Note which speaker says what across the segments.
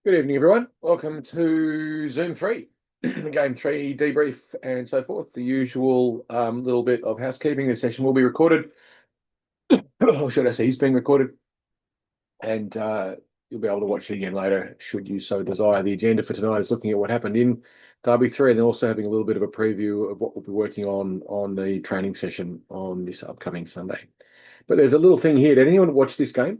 Speaker 1: Good evening, everyone. Welcome to Zoom 3, Game 3 debrief and so forth. The usual little bit of housekeeping. This session will be recorded, or should I say, he's being recorded, and you'll be able to watch it again later, should you so desire. The agenda for tonight is looking at what happened in Derby 3 and then also having a little bit of a preview of what we'll be working on the training session on this upcoming Sunday. But there's a little thing here. Did anyone watch this game?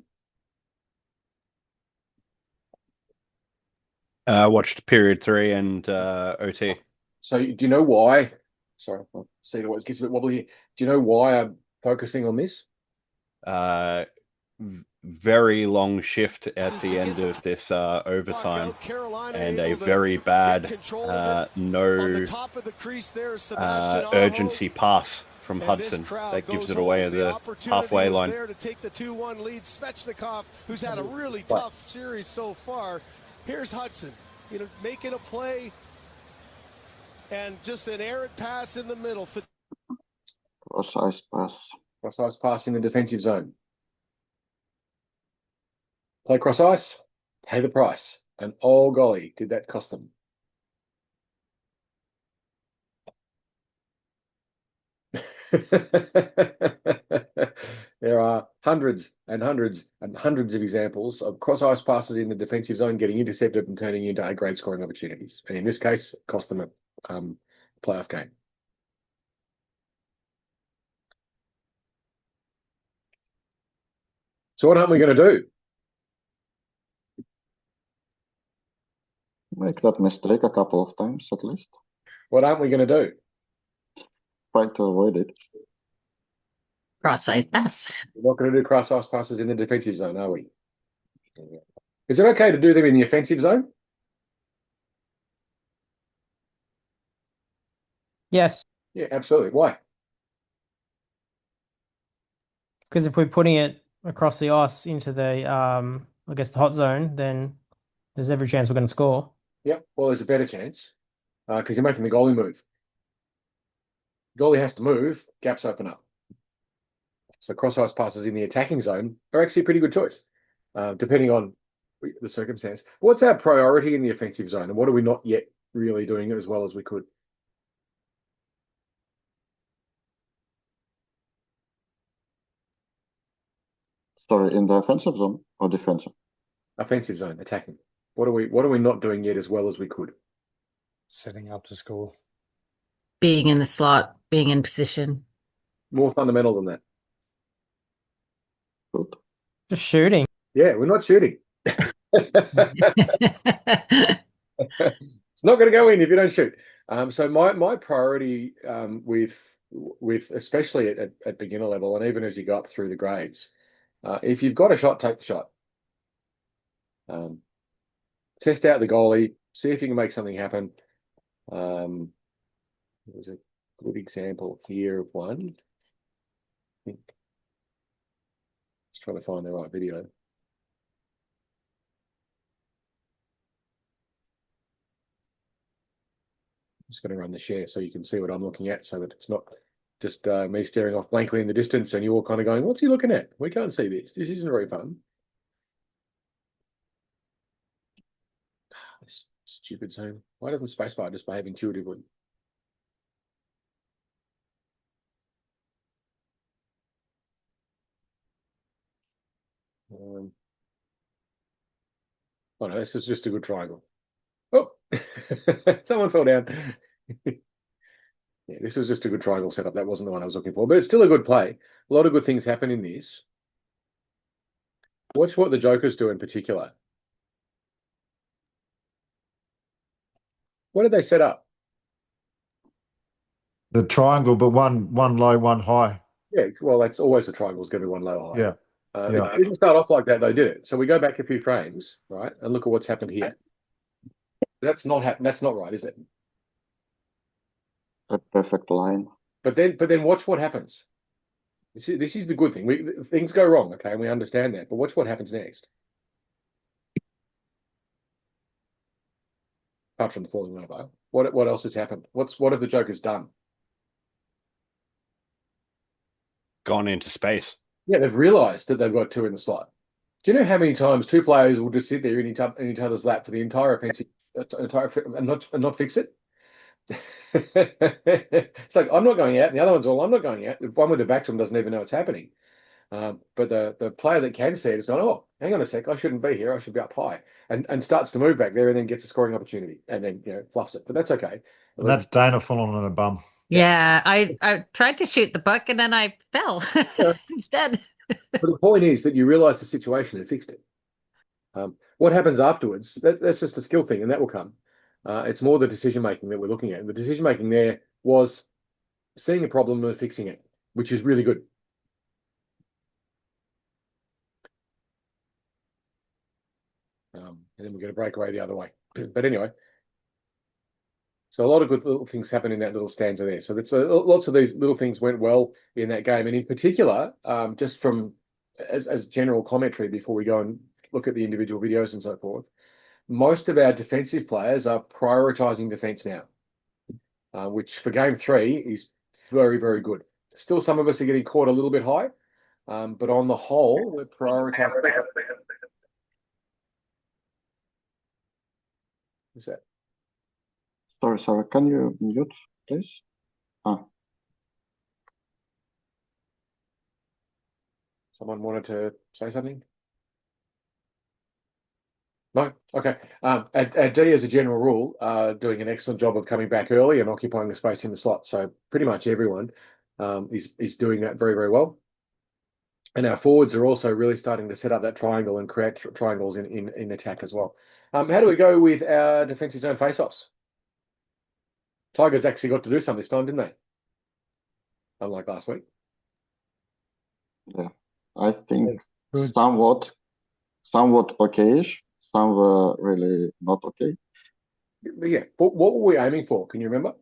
Speaker 2: Watched period 3 and OT.
Speaker 1: So do you know why? Sorry, I see the words gets a bit wobbly here. Do you know why I'm focusing on this?
Speaker 2: Uh, very long shift at the end of this overtime, and a very bad no urgency pass from Hudson that gives it away at the halfway line.
Speaker 3: There to take the 2-1 lead, Svechnikov, who's had a really tough series so far. Here's Hudson, making a play, and just an errant pass in the middle.
Speaker 4: Cross-ice pass.
Speaker 1: Cross-ice pass in the defensive zone. Play cross-ice, pay the price. And oh golly, did that cost them. There are hundreds and hundreds and hundreds of examples of cross-ice passes in the defensive zone getting intercepted and turning into A-grade scoring opportunities. And in this case, it cost them a playoff game. So what aren't we going to do?
Speaker 4: Make that mistake a couple of times at least.
Speaker 1: What aren't we going to do?
Speaker 4: Try to avoid it.
Speaker 5: Cross-ice pass.
Speaker 1: We're not going to do cross-ice passes in the defensive zone, are we? Is it okay to do them in the offensive zone?
Speaker 6: Yes.
Speaker 1: Yeah, absolutely. Why?
Speaker 6: Because if we're putting it across the ice into the, I guess the hot zone, then there's every chance we're going to score.
Speaker 1: Yep. Well, there's a better chance because you're making the goalie move. Goalie has to move, gaps open up. So cross-ice passes in the attacking zone are actually a pretty good choice, depending on the circumstance. What's our priority in the offensive zone, and what are we not yet really doing as well as we could?
Speaker 4: Sorry, in the offensive zone or defensive?
Speaker 1: Offensive zone, attacking. What are we not doing yet as well as we could?
Speaker 7: Setting up to score.
Speaker 5: Being in the slot, being in position.
Speaker 1: More fundamental than that.
Speaker 4: Good.
Speaker 6: Just shooting.
Speaker 1: Yeah, we're not shooting. It's not going to go in if you don't shoot. So my priority with especially at beginner level and even as you go up through the grades, if you've got a shot, take the shot. Test out the goalie, see if you can make something happen. There's a good example here of one. I think. Just trying to find the right video. I'm just going to run the share so you can see what I'm looking at so that it's not just me staring off blankly in the distance and you all kind of going, what's he looking at? We can't see this. This isn't very fun. This stupid Zoom. Why doesn't spacebar just behave intuitively? Oh no, this is just a good triangle. Oh, someone fell down. Yeah, this was just a good triangle setup. That wasn't the one I was looking for, but it's still a good play. A lot of good things happen in this. Watch what the Jokers do in particular. What did they set up?
Speaker 7: The triangle, but one low, one high.
Speaker 1: Yeah, well, that's always the triangle is going to be one low high.
Speaker 7: Yeah.
Speaker 1: It didn't start off like that, though, did it? So we go back a few frames, right, and look at what's happened here. That's not right, is it?
Speaker 4: A perfect line.
Speaker 1: But then watch what happens. This is the good thing. Things go wrong, okay, and we understand that. But watch what happens next. Apart from the falling over, what else has happened? What have the Jokers done?
Speaker 2: Gone into space.
Speaker 1: Yeah, they've realised that they've got two in the slot. Do you know how many times two players will just sit there in each other's lap for the entire offensive, and not fix it? It's like, I'm not going out, and the other one's all, I'm not going out. The one with the back to him doesn't even know it's happening. But the player that can see it is going, oh, hang on a sec, I shouldn't be here. I should be up high, and starts to move back there, and then gets a scoring opportunity, and then fluffs it. But that's okay.
Speaker 7: And that's Dana falling on a bum.
Speaker 5: Yeah, I tried to shoot the puck and then I fell
Speaker 1: Yeah.
Speaker 5: instead.
Speaker 1: But the point is that you realise the situation and fixed it. What happens afterwards? That's just a skill thing, and that will come. It's more the decision making that we're looking at. And the decision making there was seeing a problem and fixing it, which is really good. And then we're going to break away the other way. But anyway, so a lot of good little things happen in that little stanza there. So that's lots of these little things went well in that game, and in particular, just from as general commentary before we go and look at the individual videos and so forth. Most of our defensive players are prioritizing defense now, which for game 3 is very, very good. Still, some of us are getting caught a little bit high, but on the whole, we're prioritizing. What's that?
Speaker 4: Sorry. Can you mute, please?
Speaker 1: Someone wanted to say something? No? Okay. At D, as a general rule, doing an excellent job of coming back early and occupying the space in the slot. So pretty much everyone is doing that very, very well. And our forwards are also really starting to set up that triangle and create triangles in attack as well. How do we go with our defensive zone face-offs? Tigers actually got to do some this time, didn't they? Unlike last week.
Speaker 4: Yeah, I think
Speaker 7: Good.
Speaker 4: somewhat okayish. Some were really not okay.
Speaker 1: But yeah, what were we aiming for? Can you remember?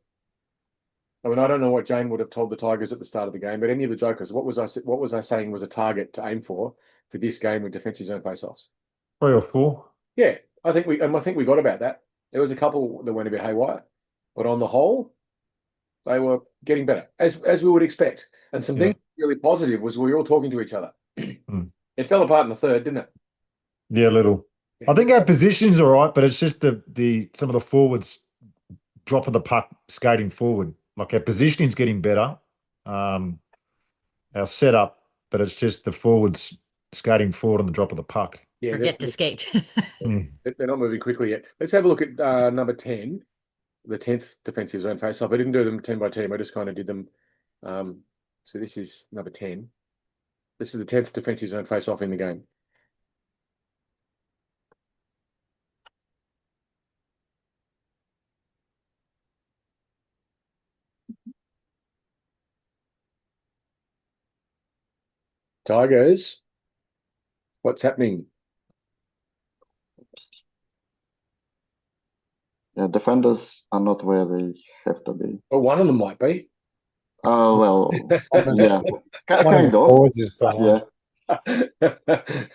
Speaker 1: I mean, I don't know what Jane would have told the Tigers at the start of the game, but any of the jokers, what was I saying was a target to aim for this game with defensive zone face-offs?
Speaker 7: 3 or 4.
Speaker 1: Yeah, I think we got about that. There was a couple that went a bit haywire, but on the whole, they were getting better, as we would expect. And some things really positive was we were all talking to each other. It fell apart in the third, didn't it?
Speaker 7: Yeah, a little. I think our position's all right, but it's just the some of the forwards dropping the puck, skating forward. Like our positioning's getting better, our setup, but it's just the forwards skating forward on the drop of the puck.
Speaker 1: Yeah,
Speaker 5: Forget to skate.
Speaker 1: they're not moving quickly yet. Let's have a look at number 10, the 10th defensive zone face-off. I didn't do them team by team. I just kind of did them. So this is number 10. This is the 10th defensive zone face-off in the game. Tigers, what's happening?
Speaker 4: Yeah, defenders are not where they have to be.
Speaker 1: Well, one of them might be.
Speaker 4: Well, yeah,
Speaker 7: One of
Speaker 4: kind
Speaker 7: the
Speaker 4: of.
Speaker 7: forwards is behind.
Speaker 4: Yeah,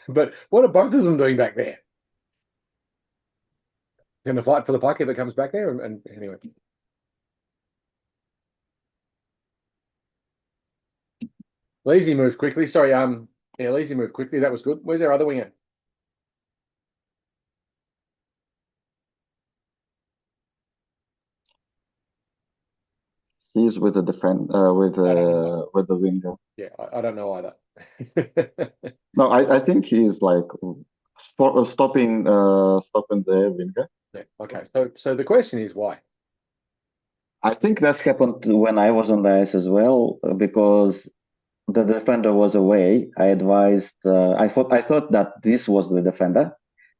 Speaker 1: But what are both of them doing back there? Going to fight for the puck if it comes back there? And anyway. Lazy moved quickly. Sorry, yeah, Lazy moved quickly. That was good. Where's our other winger?
Speaker 4: he's with the with the winger.
Speaker 1: Yeah, I don't know either.
Speaker 4: No, I think he's like stopping the winger.
Speaker 1: Yeah, okay. So the question is why?
Speaker 4: I think that's happened when I was on the ice as well, because the defender was away. I advised. I thought that this was the defender,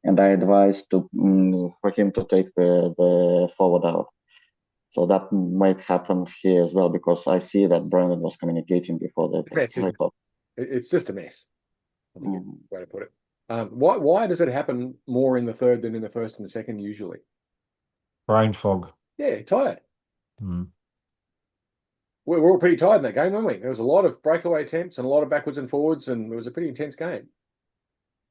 Speaker 4: and I advised for him to take the forward out. So that might happen here as well, because I see that Brandon was communicating before the breakup.
Speaker 1: It's just a mess. I think is the way to put it. Why does it happen more in the third than in the first and the second usually?
Speaker 7: Brain fog.
Speaker 1: Yeah, tired.
Speaker 7: Mm.
Speaker 1: We're all pretty tired in that game, weren't we? There was a lot of breakaway attempts and a lot of backwards and forwards, and it was a pretty intense game.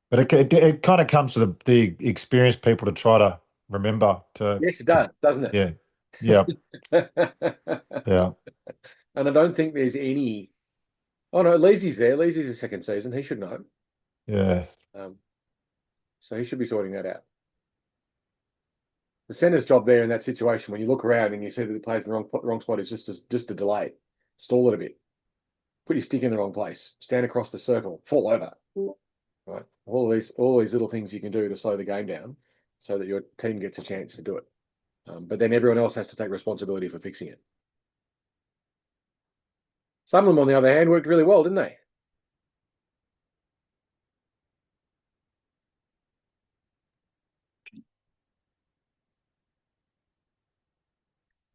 Speaker 7: But it kind of comes to the experienced people to try to remember to.
Speaker 1: Yes, it does, doesn't it?
Speaker 7: Yeah. Yeah. Yeah.
Speaker 1: And I don't think there's any. Oh no, Leasy's there. Leasy's a second season. He should know.
Speaker 7: Yeah.
Speaker 1: So he should be sorting that out. The center's job there in that situation, when you look around and you see that the player's in the wrong spot, is just to delay, stall it a bit, put your stick in the wrong place, stand across the circle, fall over. Right, all these little things you can do to slow the game down, so that your team gets a chance to do it. But then everyone else has to take responsibility for fixing it. Some of them, on the other hand, worked really well, didn't they?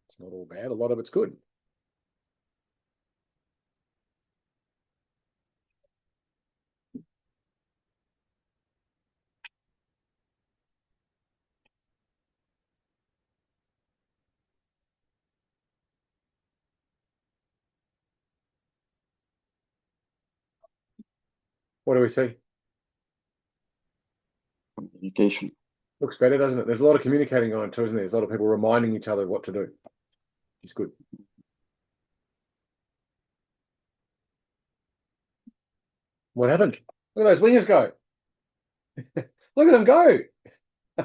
Speaker 1: It's not all bad. A lot of it's good. What do we see?
Speaker 4: Communication.
Speaker 1: Looks better, doesn't it? There's a lot of communicating going on too, isn't there? There's a lot of people reminding each other what to do. It's good. What happened? Look at those wingers go. Look at them go.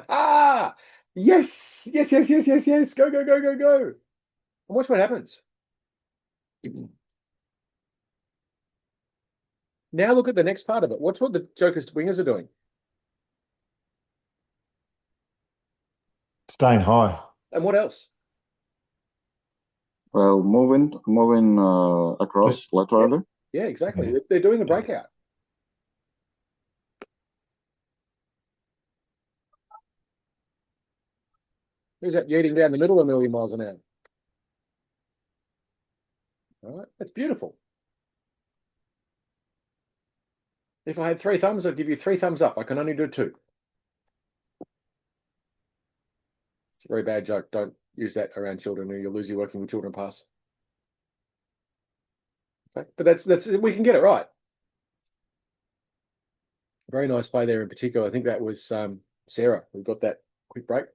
Speaker 1: Ah, yes, yes, yes, yes, yes, yes. Go, go, go, go, go. And watch what happens. Now look at the next part of it. Watch what the Joker's wingers are doing.
Speaker 7: Staying high.
Speaker 1: And what else?
Speaker 4: Well, moving across laterally.
Speaker 1: Yeah, exactly. They're doing the breakout. Who's that yeeting down the middle a million miles an hour? All right, that's beautiful. If I had 3 thumbs, I'd give you 3 thumbs up. I can only do 2. It's a very bad joke. Don't use that around children, or you'll lose your working with children pass. Okay, but that's we can get it right. Very nice play there in particular. I think that was Sarah who got that quick break.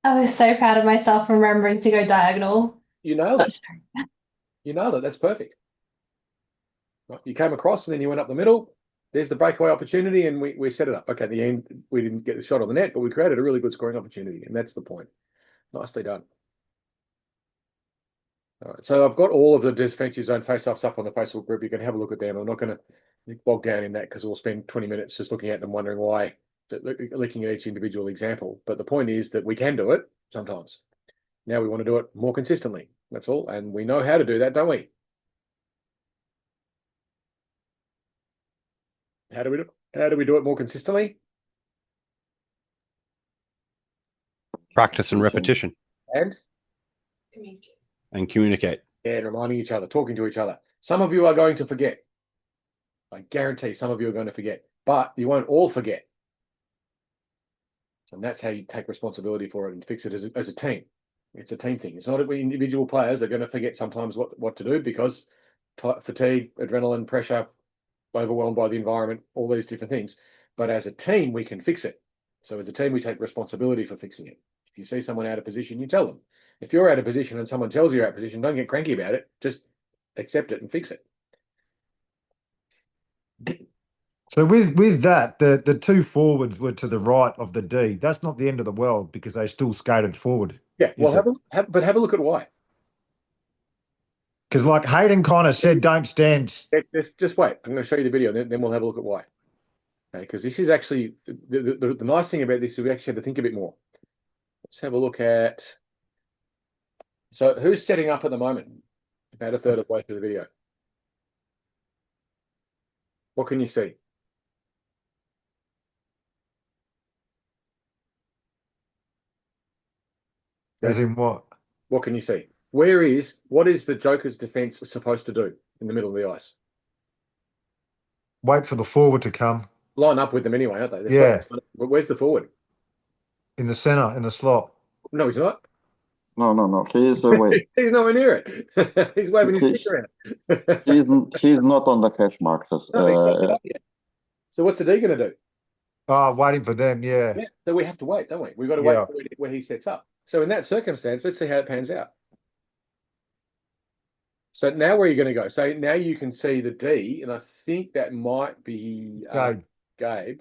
Speaker 8: I was so proud of myself remembering to go diagonal.
Speaker 1: You nailed it. You nailed it. That's perfect. Right, you came across and then you went up the middle. There's the breakaway opportunity, and we set it up. Okay, at the end, we didn't get the shot on the net, but we created a really good scoring opportunity, and that's the point. Nicely done. All right, so I've got all of the defensive zone face-offs up on the Facebook group. You can have a look at them. I'm not going to bog down in that because we'll spend 20 minutes just looking at them, wondering why, looking at each individual example. But the point is that we can do it sometimes. Now we want to do it more consistently. That's all. And we know how to do that, don't we? How do we do it more consistently?
Speaker 2: Practice and repetition.
Speaker 1: And
Speaker 2: communicate.
Speaker 1: Yeah, and reminding each other, talking to each other. Some of you are going to forget. I guarantee some of you are going to forget, but you won't all forget. And that's how you take responsibility for it and fix it as a team. It's a team thing. It's not that we individual players are going to forget sometimes what to do because fatigue, adrenaline, pressure, overwhelmed by the environment, all these different things. But as a team, we can fix it. So as a team, we take responsibility for fixing it. If you see someone out of position, you tell them. If you're out of position and someone tells you you're out of position, don't get cranky about it. Just accept it and fix it.
Speaker 7: So with that, the 2 forwards were to the right of the D. That's not the end of the world because they still skated forward.
Speaker 1: Yeah, well, have a look at why.
Speaker 7: Because like Hayden kind of said, don't stand.
Speaker 1: Just wait. I'm going to show you the video, then we'll have a look at why. Okay, because this is actually the nice thing about this is we actually have to think a bit more. Let's have a look at. So who's setting up at the moment? About a third of the way through the video. What can you see?
Speaker 7: As in what?
Speaker 1: What can you see? What is the Joker's defense supposed to do in the middle of the ice?
Speaker 7: Wait for the forward to come.
Speaker 1: Line up with them anyway, aren't they?
Speaker 7: Yeah.
Speaker 1: But where's the forward?
Speaker 7: In the center, in the slot.
Speaker 1: No, he's not.
Speaker 4: No. He's away.
Speaker 1: He's nowhere near it. He's waving his stick around.
Speaker 4: he's not on the hash marks.
Speaker 1: No, so what's the D going to do?
Speaker 7: Oh, waiting for them, yeah.
Speaker 1: So we have to wait, don't we? We've got to wait when he sets up. So in that circumstance, let's see how it pans out. So now where are you going to go? So now you can see the D, and I think that might be Gabe.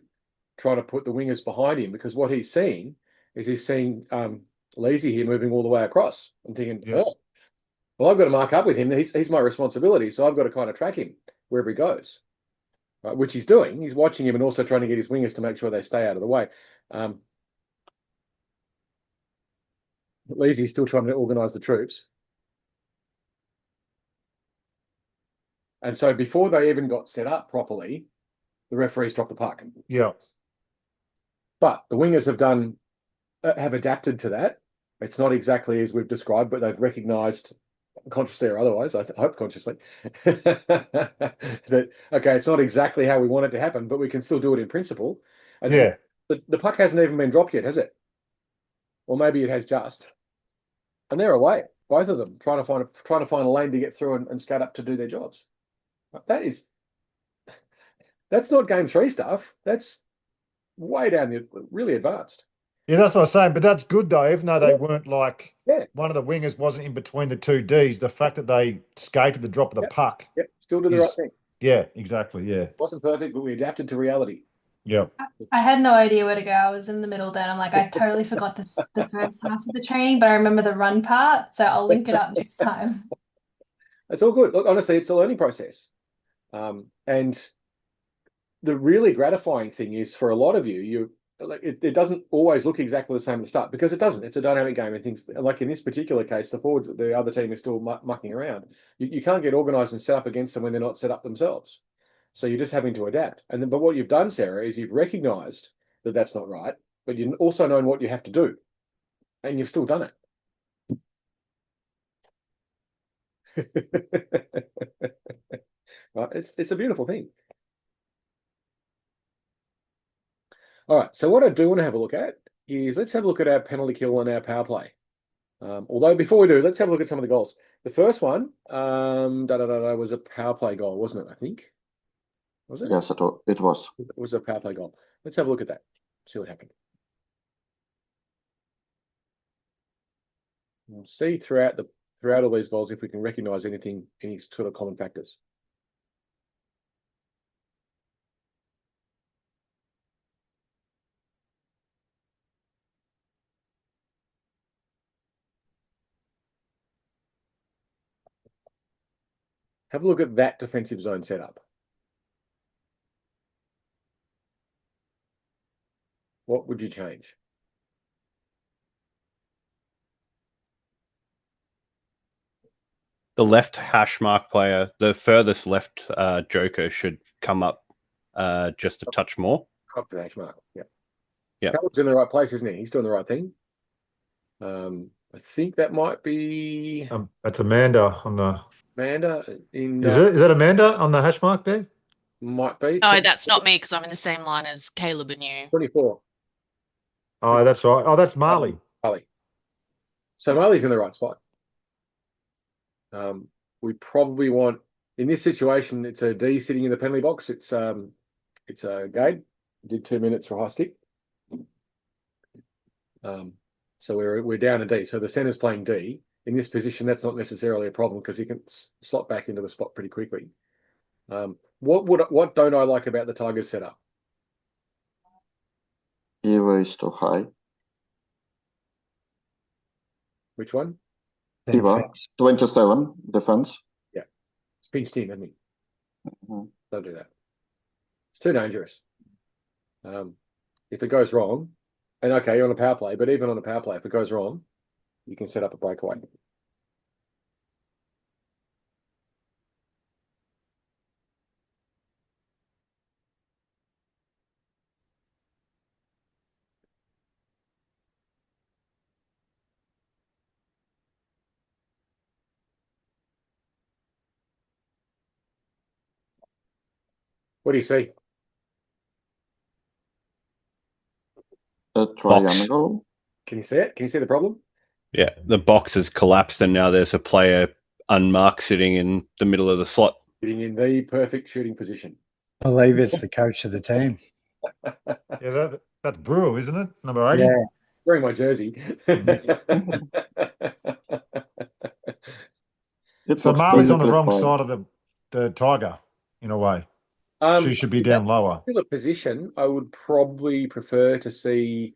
Speaker 1: trying to put the wingers behind him, because what he's seeing is Leasy here moving all the way across and thinking, oh, well, I've got to mark up with him. He's my responsibility, so I've got to kind of track him wherever he goes, right? Which he's doing. He's watching him and also trying to get his wingers to make sure they stay out of the way. Leasy's still trying to organise the troops. And so before they even got set up properly, the referees dropped the puck.
Speaker 7: Yeah.
Speaker 1: But the wingers have adapted to that. It's not exactly as we've described, but they've recognised, consciously or otherwise, I hope consciously, that, okay, it's not exactly how we want it to happen, but we can still do it in principle. And the puck hasn't even been dropped yet, has it? Or maybe it has just. And they're away, both of them, trying to find a lane to get through and scat up to do their jobs. That's not game 3 stuff. That's way down the really advanced.
Speaker 7: Yeah, that's what I was saying. But that's good though, even though they weren't like one of the wingers wasn't in between the two Ds. The fact that they skated the drop of the puck.
Speaker 1: Yep, still did the right thing.
Speaker 7: Yeah, exactly. Yeah.
Speaker 1: It wasn't perfect, but we adapted to reality.
Speaker 7: Yeah.
Speaker 8: I had no idea where to go. I was in the middle then. I'm like, I totally forgot the first half of the training, but I remember the run part. So I'll link it up next time.
Speaker 1: It's all good. Look, honestly, it's a learning process. And the really gratifying thing is for a lot of you, it doesn't always look exactly the same at the start, because it doesn't. It's a dynamic game, and things like in this particular case, the forwards, the other team is still mucking around. You can't get organised and set up against them when they're not set up themselves. So you're just having to adapt. But what you've done, Sarah, is you've recognised that that's not right, but you've also known what you have to do, and you've still done it. Right? It's a beautiful thing. All right, so what I do want to have a look at is, let's have a look at our penalty kill and our power play. Although before we do, let's have a look at some of the goals. The first one was a power play goal, wasn't it? I think. Was it?
Speaker 4: Yes, it was.
Speaker 1: It was a power play goal. Let's have a look at that. See what happened. We'll see throughout all these goals if we can recognise any sort of common factors. Have a look at that defensive zone setup. What would you change?
Speaker 2: The left hash mark player, the furthest left joker, should come up just a touch more.
Speaker 1: Up to the hash mark. Yeah.
Speaker 2: Yeah.
Speaker 1: Callum's in the right place, isn't he? He's doing the right thing. I think that might be
Speaker 7: that's Amanda on the
Speaker 1: in.
Speaker 7: Is that Amanda on the hash mark there?
Speaker 1: Might be.
Speaker 9: No, that's not me, because I'm in the same line as Caleb and you.
Speaker 1: 24.
Speaker 7: Oh, that's right. Oh, that's Marley.
Speaker 1: Marley. So Marley's in the right spot. We probably want, in this situation, it's a D sitting in the penalty box. It's a Gabe. Did 2 minutes for high stick. So we're down a D. So the center's playing D. In this position, that's not necessarily a problem, because he can slot back into the spot pretty quickly. What don't I like about the Tigers setup?
Speaker 4: Evo is too high.
Speaker 1: Which one?
Speaker 4: Evo, 27 defense.
Speaker 1: Yeah, it's pinched in, hasn't he?
Speaker 4: Mm-hmm.
Speaker 1: Don't do that. It's too dangerous. If it goes wrong, and okay, you're on a power play, but even on a power play, if it goes wrong, you can set up a breakaway. What do you see?
Speaker 4: A triangle.
Speaker 1: Can you see it? Can you see the problem?
Speaker 2: Yeah, the box has collapsed, and now there's a player unmarked sitting in the middle of the slot.
Speaker 1: Sitting in the perfect shooting position.
Speaker 10: I believe it's the coach of the team.
Speaker 7: Yeah, that's Brewer, isn't it? Number 80?
Speaker 10: Yeah.
Speaker 1: Wearing my jersey.
Speaker 7: So Marley's on the wrong side of the Tiger, in a way. She should be
Speaker 1: in
Speaker 7: down
Speaker 1: that
Speaker 7: lower.
Speaker 1: particular position, I would probably prefer to see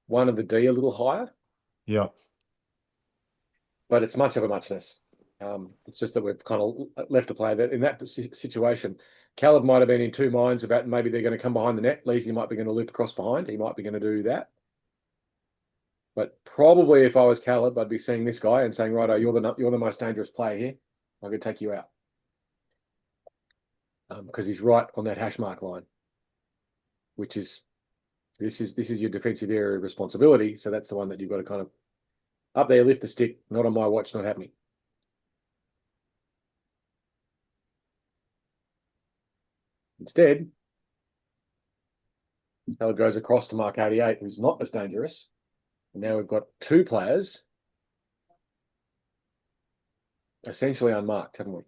Speaker 1: one of the D a little higher,
Speaker 7: Yeah.
Speaker 1: but it's much of a muchness. It's just that we've kind of left a player that in that situation, Caleb might have been in two minds about maybe they're going to come behind the net. Leasy might be going to loop across behind. He might be going to do that. But probably if I was Caleb, I'd be seeing this guy and saying, righto, you're the most dangerous player here. I could take you out. Because he's right on that hash mark line, which is this is your defensive area of responsibility. So that's the one that you've got to kind of up there, lift the stick, not on my watch, not happening. Instead, Caleb goes across to mark 88, who's not as dangerous. And now we've got two players essentially unmarked, haven't we?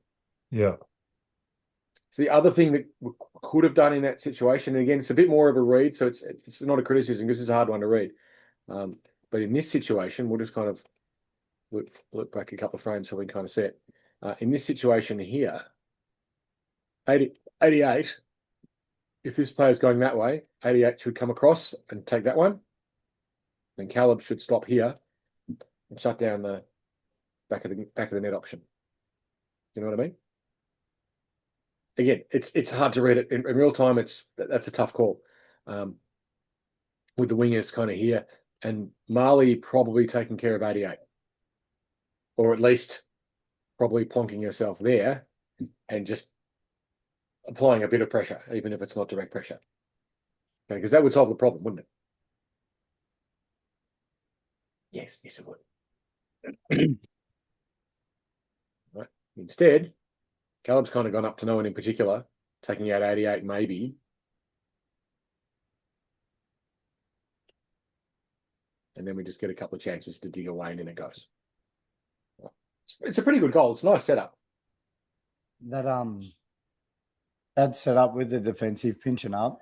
Speaker 7: Yeah.
Speaker 1: So the other thing that we could have done in that situation, and again, it's a bit more of a read, so it's not a criticism because it's a hard one to read. But in this situation, we'll just kind of look back a couple of frames so we can kind of see it. In this situation here, 88, if this player's going that way, 88 should come across and take that one. Then Caleb should stop here and shut down the back of the net option. You know what I mean? Again, it's hard to read it in real time. That's a tough call. With the wingers kind of here, and Marley probably taking care of 88, or at least probably plonking herself there and just applying a bit of pressure, even if it's not direct pressure. Okay, because that would solve the problem, wouldn't it? Yes, it would. Right. Instead, Caleb's kind of gone up to no one in particular, taking out 88 maybe. And then we just get a couple of chances to dig away and then it goes. It's a pretty good goal. It's a nice setup.
Speaker 10: That setup with the defensive pinching up,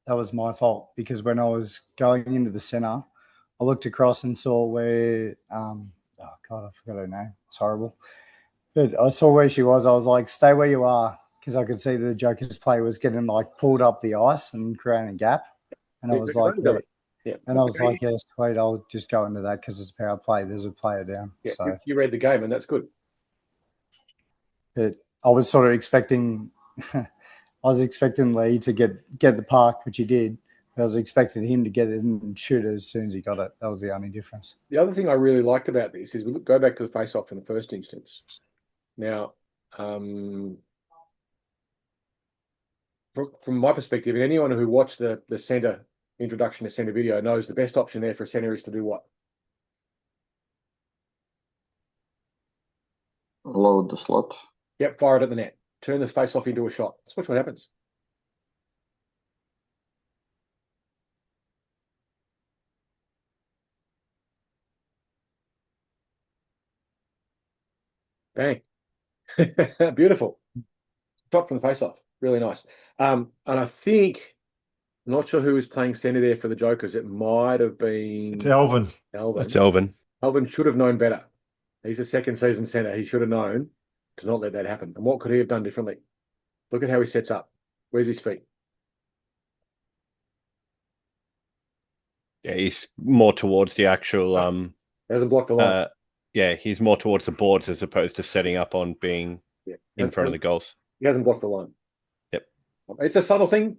Speaker 10: that was my fault because when I was going into the center, I looked across and saw where oh God, I forgot her name. It's horrible. But I saw where she was. I was like, stay where you are, because I could see the Joker's play was getting like pulled up the ice and creating a gap. And I was like,
Speaker 1: yeah.
Speaker 10: And I was like, yes, wait, I'll just go into that because it's power play. There's a player down.
Speaker 1: Yeah,
Speaker 10: so
Speaker 1: you read the game and that's good.
Speaker 10: But I was sort of expecting I was expecting Lee to get the park, which he did. I was expecting him to get it and shoot it as soon as he got it. That was the only difference.
Speaker 1: The other thing I really liked about this is we go back to the face-off in the first instance. Now, from my perspective, and anyone who watched the centre introduction to centre video knows the best option there for a centre is to do what?
Speaker 4: Load the slot.
Speaker 1: Yep, fire it at the net. Turn the face-off into a shot. Let's watch what happens. Bang. Beautiful. Shot from the face-off. Really nice. And I think, I'm not sure who was playing centre there for the Jokers. It might have been...
Speaker 7: It's Elvin.
Speaker 2: It's Elvin.
Speaker 1: Elvin should have known better. He's a second season centre. He should have known to not let that happen. And what could he have done differently? Look at how he sets up. Where's his feet?
Speaker 2: Yeah, he's more towards the actual...
Speaker 1: He hasn't blocked the line.
Speaker 2: Yeah, he's more towards the boards as opposed to setting up on being in front of the goals.
Speaker 1: He hasn't blocked the line.
Speaker 2: Yep.
Speaker 1: It's a subtle thing,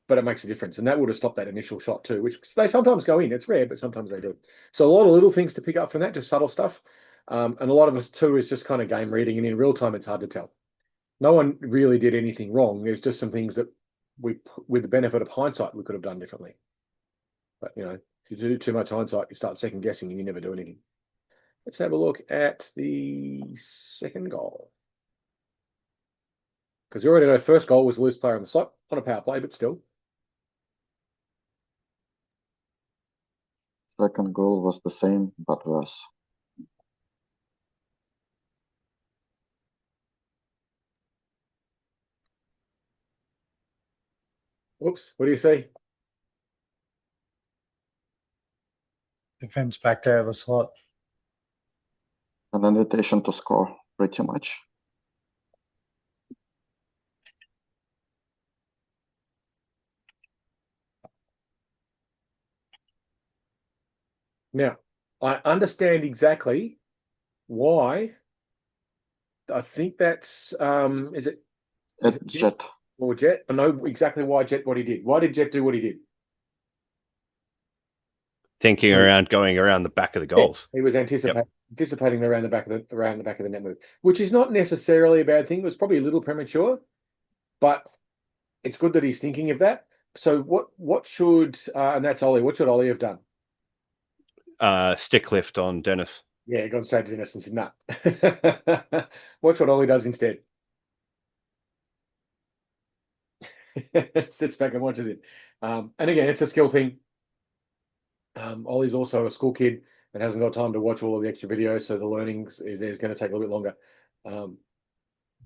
Speaker 1: but it makes a difference. And that would have stopped that initial shot too, which they sometimes go in. It's rare, but sometimes they do. So a lot of little things to pick up from that, just subtle stuff. And a lot of us too is just kind of game reading. And in real time, it's hard to tell. No one really did anything wrong. There's just some things that with the benefit of hindsight, we could have done differently. But, if you do too much hindsight, you start second guessing and you never do anything. Let's have a look at the second goal. Because you already know first goal was the loose player on the slot on a power play, but still.
Speaker 4: Second goal was the same, but worse.
Speaker 1: Whoops, what do you see?
Speaker 10: Defense back there of the slot.
Speaker 4: An invitation to score, pretty much.
Speaker 1: Now, I understand exactly why. I think that's is it
Speaker 4: Jet.
Speaker 1: or Jet? I know exactly why Jet what he did. Why did Jet do what he did?
Speaker 2: Thinking around, going around the back of the goals.
Speaker 1: He was anticipating around the back of the net move, which is not necessarily a bad thing. It was probably a little premature, but it's good that he's thinking of that. So what should and that's Ollie. What should Ollie have done?
Speaker 2: Stick lift on Dennis.
Speaker 1: Yeah, gone straight to Dennis and said, "Nah." Watch what Ollie does instead. Sits back and watches it. And again, it's a skill thing. Ollie's also a school kid and hasn't got time to watch all of the extra videos, so the learning is going to take a little bit longer.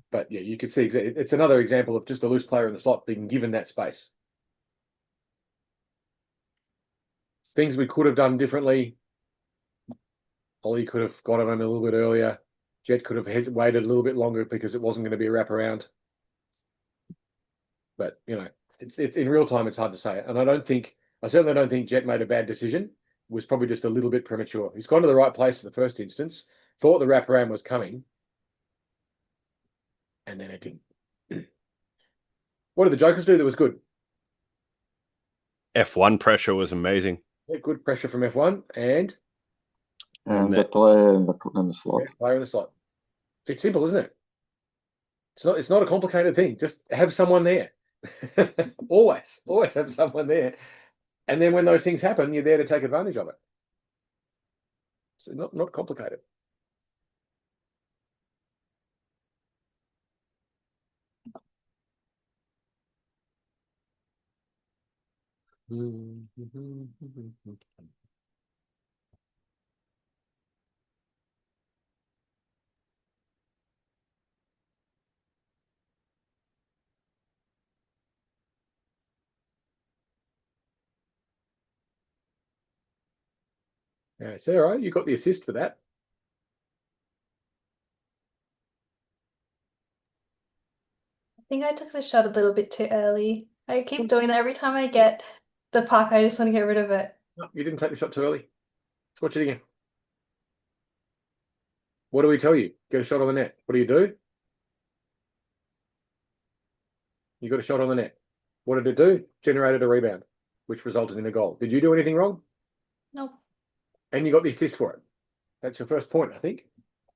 Speaker 1: But yeah, you can see it's another example of just a loose player in the slot being given that space. Things we could have done differently. Ollie could have got it on a little bit earlier. Jet could have waited a little bit longer because it wasn't going to be a wraparound. But it's in real time. It's hard to say, and I certainly don't think Jet made a bad decision. It was probably just a little bit premature. He's gone to the right place in the first instance. Thought the wraparound was coming, and then it didn't. What did the Jokers do that was good?
Speaker 2: F1 pressure was amazing.
Speaker 1: Yeah, good pressure from F1 and
Speaker 4: the player in the slot.
Speaker 1: Yeah, player in the slot. It's simple, isn't it? It's not a complicated thing. Just have someone there. always have someone there. And then when those things happen, you're there to take advantage of it. So not complicated. Yeah, Sarah, you got the assist for that.
Speaker 8: I think I took the shot a little bit too early. I keep doing that every time I get the puck. I just want to get rid of it.
Speaker 1: No, you didn't take the shot too early. Let's watch it again. What do we tell you? Get a shot on the net. What do? You got a shot on the net. What did it do? Generated a rebound, which resulted in a goal. Did you do anything wrong?
Speaker 8: No.
Speaker 1: And you got the assist for it. That's your first point, I think.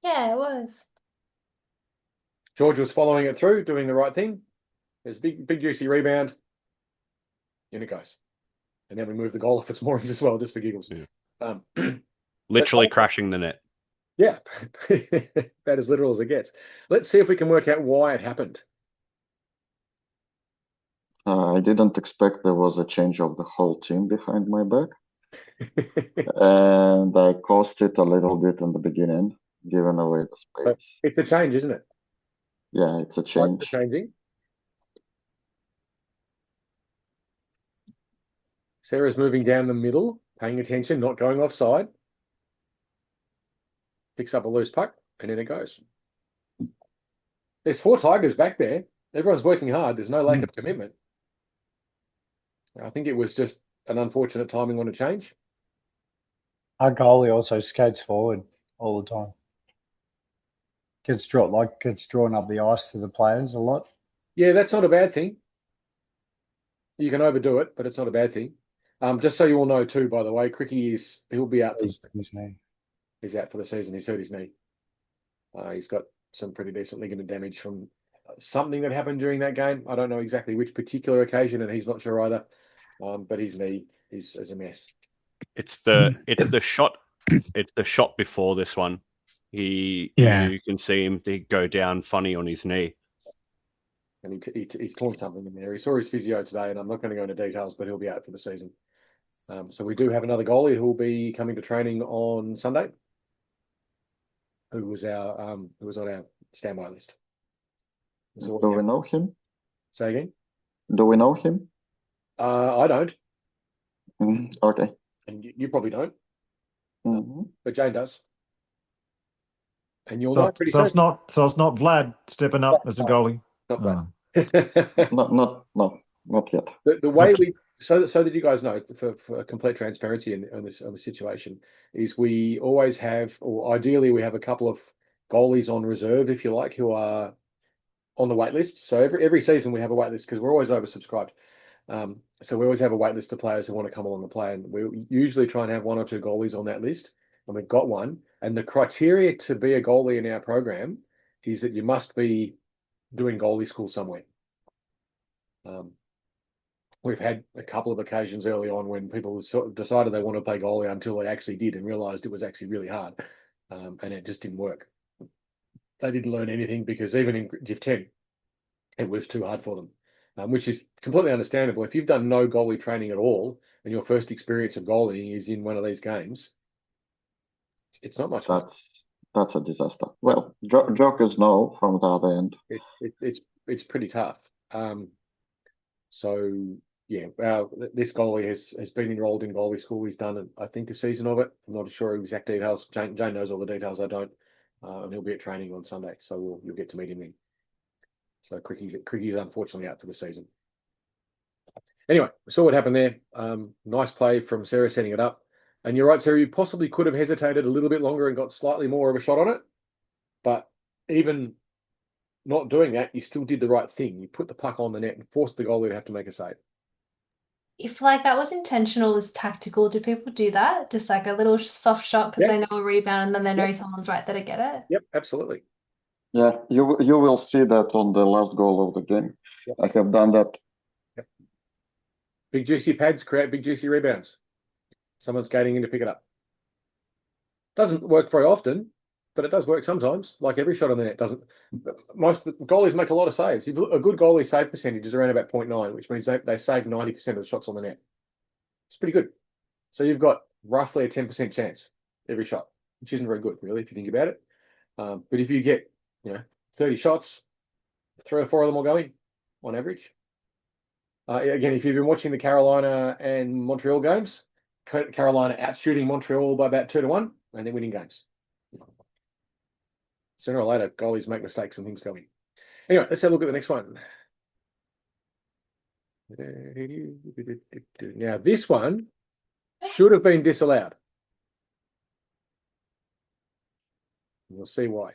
Speaker 8: Yeah, it was.
Speaker 1: George was following it through, doing the right thing. There's a big juicy rebound. In it goes. And then we move the goal off its moorings as well, just for giggles.
Speaker 2: Yeah. Literally crashing the net.
Speaker 1: Yeah, that is literal as it gets. Let's see if we can work out why it happened.
Speaker 4: I didn't expect there was a change of the whole team behind my back. And I caused it a little bit in the beginning, giving away the space.
Speaker 1: It's a change, isn't it?
Speaker 4: Yeah, it's a change.
Speaker 1: Like changing. Sarah's moving down the middle, paying attention, not going offside. Picks up a loose puck, and in it goes. There's 4 Tigers back there. Everyone's working hard. There's no lack of commitment. I think it was just an unfortunate timing on a change.
Speaker 10: Our goalie also skates forward all the time. Gets drawn up the ice to the players a lot.
Speaker 1: Yeah, that's not a bad thing. You can overdo it, but it's not a bad thing. Just so you all know too, by the way, Cricky he'll be out. He's out for the season. He's hurt his knee. He's got some pretty decent ligament damage from something that happened during that game. I don't know exactly which particular occasion, and he's not sure either. But his knee is a mess.
Speaker 2: It's the shot. It's the shot before this one. You can see him go down funny on his knee.
Speaker 1: And he's torn something in there. He saw his physio today, and I'm not going to go into details, but he'll be out for the season. So we do have another goalie who will be coming to training on Sunday, who was on our standby list.
Speaker 4: Do we know him?
Speaker 1: Say again?
Speaker 4: Do we know him?
Speaker 1: I don't.
Speaker 4: Okay.
Speaker 1: And you probably don't.
Speaker 4: Mm-hmm.
Speaker 1: But Jane does. And you'll
Speaker 7: So,
Speaker 1: know pretty
Speaker 7: so
Speaker 1: soon.
Speaker 7: it's not Vlad stepping up as a goalie.
Speaker 1: Not Vlad.
Speaker 4: No. not yet.
Speaker 1: The way we so that you guys know for complete transparency on the situation is we always have, or ideally we have a couple of goalies on reserve, if you like, who are on the wait list. So every season we have a wait list because we're always oversubscribed. So we always have a wait list of players who want to come along and play, and we usually try and have one or two goalies on that list, and we've got one. And the criteria to be a goalie in our program is that you must be doing goalie school somewhere. We've had a couple of occasions early on when people sort of decided they wanted to play goalie until they actually did and realised it was actually really hard, and it just didn't work. They didn't learn anything because even in Div 10, it was too hard for them, which is completely understandable. If you've done no goalie training at all and your first experience of goalieing is in one of these games, it's not much fun.
Speaker 4: That's a disaster. Well, jokers know from the other end.
Speaker 1: It's pretty tough. So yeah, this goalie has been enrolled in goalie school. He's done, I think, a season of it. I'm not sure exact details. Jane knows all the details. I don't, and he'll be at training on Sunday, so you'll get to meet him then. So Cricky's unfortunately out for the season. Anyway, we saw what happened there. Nice play from Sarah setting it up. And you're right, Sarah, you possibly could have hesitated a little bit longer and got slightly more of a shot on it. But even not doing that, you still did the right thing. You put the puck on the net and forced the goalie to have to make a save.
Speaker 8: If like that was intentional, is tactical, do people do that? Just like a little soft shot because they know a rebound and then they know someone's right there to get it?
Speaker 1: Yep, absolutely.
Speaker 4: Yeah, you will see that on the last goal of the game. Yep. I have done that.
Speaker 1: Yep. Big juicy pads create big juicy rebounds. Someone's skating in to pick it up. Doesn't work very often, but it does work sometimes. Like every shot on the net doesn't. Most goalies make a lot of saves. A good goalie save percentage is around about 0.9, which means they save 90% of the shots on the net. It's pretty good. So you've got roughly a 10% chance every shot, which isn't very good, really, if you think about it. But if you get 30 shots, 3 or 4 of them will go in on average. Again, if you've been watching the Carolina and Montreal games, Carolina outshooting Montreal by about 2-1, and they're winning games. Sooner or later, goalies make mistakes and things go in. Anyway, let's have a look at the next one. Now, this one should have been disallowed. We'll see why.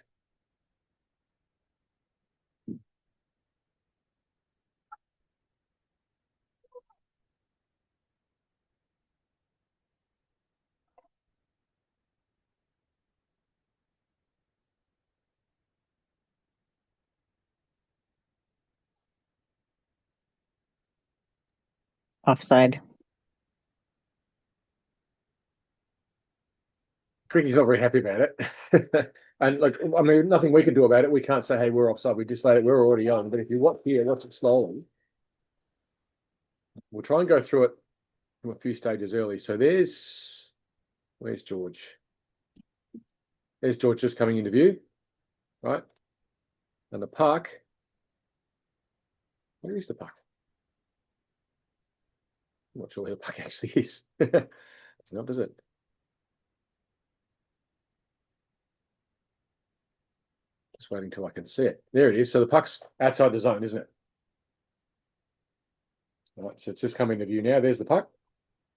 Speaker 11: Offside.
Speaker 1: Cricky's not very happy about it. And like, I mean, nothing we can do about it. We can't say, hey, we're offside. We just let it. We're already on. But if you watch it slowly. We'll try and go through it from a few stages early. So where's George? There's George just coming into view, right? And the puck. Where is the puck? I'm not sure where the puck actually is. It's not, is it? Just waiting till I can see it. There it is. So the puck's outside the zone, isn't it? All right, so it's just coming into view now. There's the puck.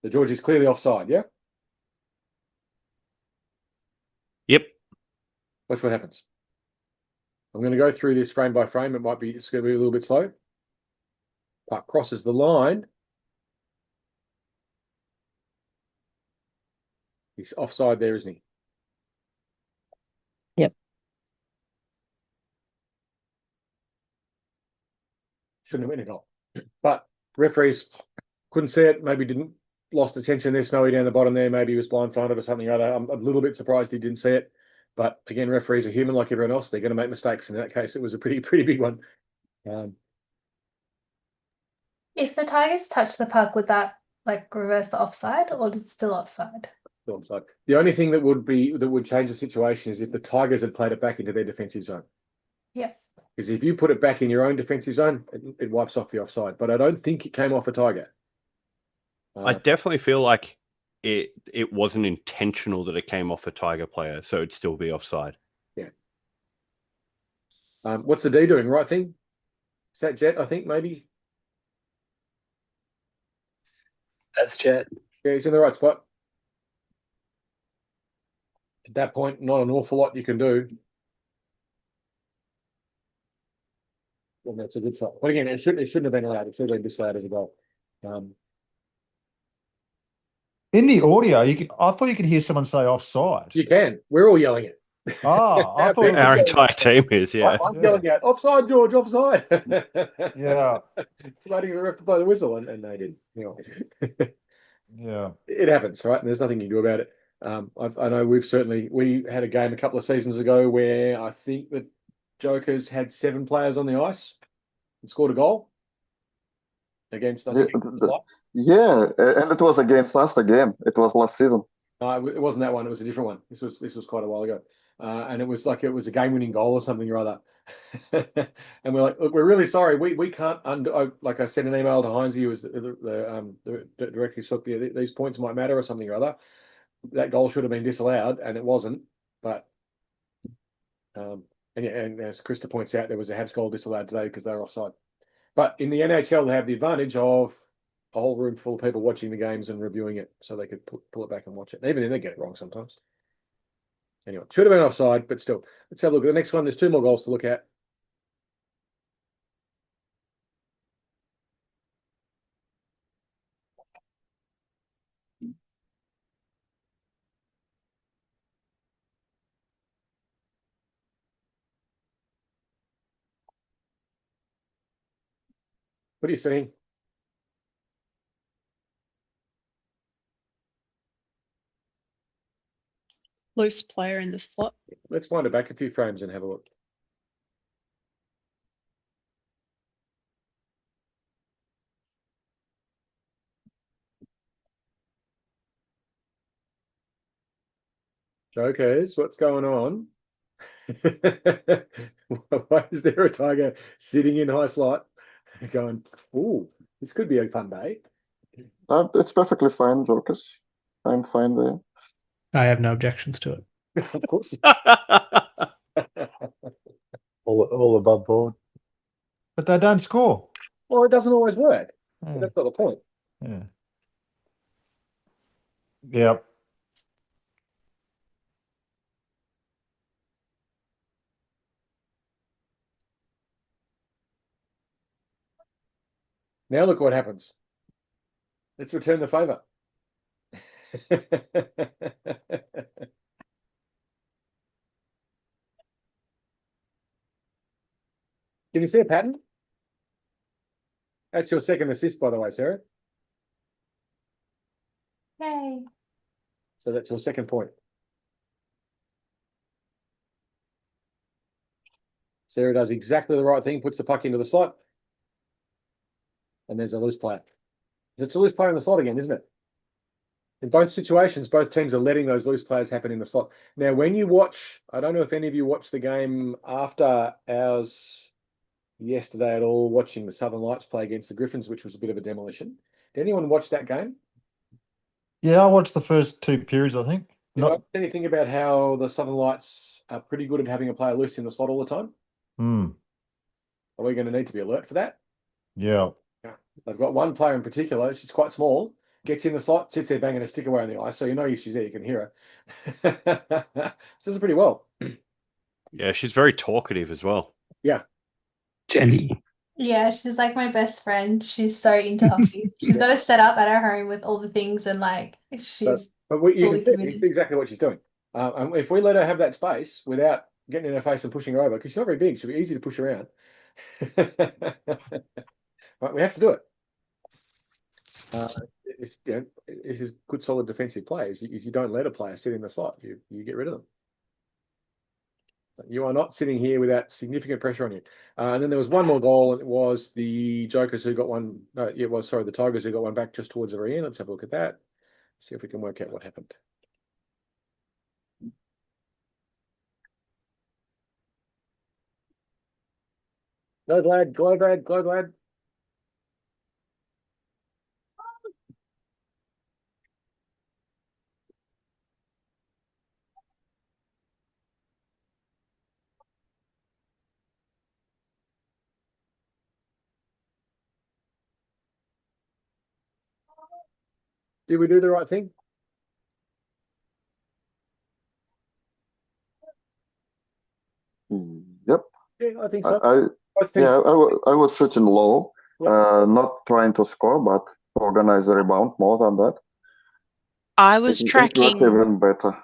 Speaker 1: The George is clearly offside, yeah?
Speaker 2: Yep.
Speaker 1: Watch what happens. I'm going to go through this frame by frame. It's going to be a little bit slow. Puck crosses the line. He's offside there, isn't he?
Speaker 11: Yep.
Speaker 1: Shouldn't have been a goal. But referees couldn't see it, maybe lost attention. There's Snowy down the bottom there. Maybe he was blindsided or something or other. I'm a little bit surprised he didn't see it. But again, referees are human like everyone else. They're going to make mistakes. In that case, it was a pretty big one.
Speaker 8: If the Tigers touch the puck, would that like reverse the offside, or is it still offside?
Speaker 1: Offside. The only thing that would change the situation is if the Tigers had played it back into their defensive zone.
Speaker 8: Yeah.
Speaker 1: Because if you put it back in your own defensive zone, it wipes off the offside. But I don't think it came off a Tiger.
Speaker 2: I definitely feel like it wasn't intentional that it came off a Tiger player, so it'd still be offside.
Speaker 1: Yeah. What's the D doing? Right thing? Is that Jet, I think, maybe?
Speaker 11: That's Chet.
Speaker 1: Yeah, he's in the right spot. At that point, not an awful lot you can do. And that's a good shot. But again, it shouldn't have been allowed. It should have been disallowed as a goal.
Speaker 7: In the audio, I thought you could hear someone say offside.
Speaker 1: You can. We're all yelling it.
Speaker 7: I thought it
Speaker 2: Our
Speaker 7: was,
Speaker 2: entire team is, yeah.
Speaker 1: I'm yelling out, offside, George, offside.
Speaker 7: yeah,
Speaker 1: It's waiting for the ref to blow the whistle, and they didn't.
Speaker 7: yeah.
Speaker 1: It happens, right? And there's nothing you can do about it. I know we had a game a couple of seasons ago where I think the Jokers had 7 players on the ice and scored a goal against, I think,
Speaker 4: Yeah, and it was against us again. It was last season.
Speaker 1: it wasn't that one. It was a different one. This was quite a while ago, and it was a game-winning goal or something or other. And we're like, look, we're really sorry. We can't like I sent an email to Heinze, who was the director who took these points might matter or something or other. That goal should have been disallowed, and it wasn't. But and as Krista points out, there was a Habs goal disallowed today because they were offside. But in the NHL, they have the advantage of a whole room full of people watching the games and reviewing it, so they could pull it back and watch it. And even then, they get it wrong sometimes. Anyway, should have been offside, but still. Let's have a look at the next one. There's 2 more goals to look at. What are you seeing?
Speaker 12: Loose player in the slot.
Speaker 1: Let's wind it back a few frames and have a look. Jokers, what's going on? Why is there a tiger sitting in high slot going, "Ooh, this could be a fun day"?
Speaker 4: It's perfectly fine, Jokers. I'm fine there.
Speaker 11: I have no objections to it.
Speaker 1: Of course.
Speaker 10: All above board.
Speaker 7: But they don't score.
Speaker 1: Well, it doesn't always work.
Speaker 7: Yeah.
Speaker 1: That's not the point.
Speaker 7: Yeah. Yep.
Speaker 1: Now look what happens. Let's return the favor. Can you see a pattern? That's your second assist, by the way, Sarah.
Speaker 8: Yay.
Speaker 1: So that's your second point. Sarah does exactly the right thing, puts the puck into the slot. And there's a loose player. It's a loose player in the slot again, isn't it? In both situations, both teams are letting those loose players happen in the slot. Now, when you watch, I don't know if any of you watched the game after ours yesterday at all, watching the Southern Lights play against the Griffins, which was a bit of a demolition. Did anyone watch that game?
Speaker 7: Yeah, I watched the first 2 periods, I think.
Speaker 1: Did you know anything about how the Southern Lights are pretty good at having a player loose in the slot all the time? Are we going to need to be alert for that?
Speaker 7: Yeah.
Speaker 1: They've got one player in particular. She's quite small. Gets in the slot, sits there banging a stick away on the ice. So you know if she's there, you can hear her. Does it pretty well.
Speaker 2: Yeah, she's very talkative as well.
Speaker 1: Yeah.
Speaker 11: Jenny.
Speaker 8: Yeah, she's like my best friend. She's so into hockey. She's got a setup at her home with all the things and like she's
Speaker 1: you
Speaker 8: fully
Speaker 1: can see
Speaker 8: committed.
Speaker 1: exactly what she's doing. And if we let her have that space without getting in her face and pushing her over, because she's not very big, she'll be easy to push around. Right, we have to do it. This is good, solid defensive play. If you don't let a player sit in the slot, you get rid of them. You are not sitting here without significant pressure on you. And then there was one more goal, and it was the Jokers who got one. No, it was, sorry, the Tigers who got one back just towards the very end. Let's have a look at that. See if we can work out what happened. Glad lad, glad lad, glad lad. Did we do the right thing?
Speaker 13: Yep.
Speaker 1: Yeah, I think so.
Speaker 13: I was shooting low, not trying to score, but organize the rebound more than that.
Speaker 9: I was
Speaker 13: It
Speaker 9: tracking.
Speaker 13: worked even better.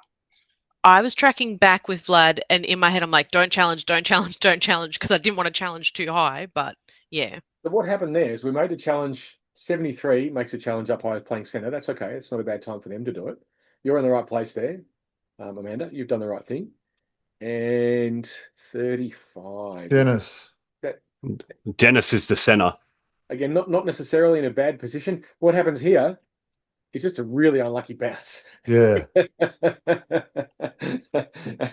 Speaker 9: I was tracking back with Vlad, and in my head, I'm like, don't challenge, don't challenge, don't challenge, because I didn't want to challenge too high. But yeah.
Speaker 1: But what happened there is we made a challenge. 73 makes a challenge up high playing center. That's okay. It's not a bad time for them to do it. You're in the right place there, Amanda. You've done the right thing. And 35.
Speaker 7: Dennis.
Speaker 2: Dennis is the center.
Speaker 1: Again, not necessarily in a bad position. What happens here is just a really unlucky bounce.
Speaker 7: Yeah.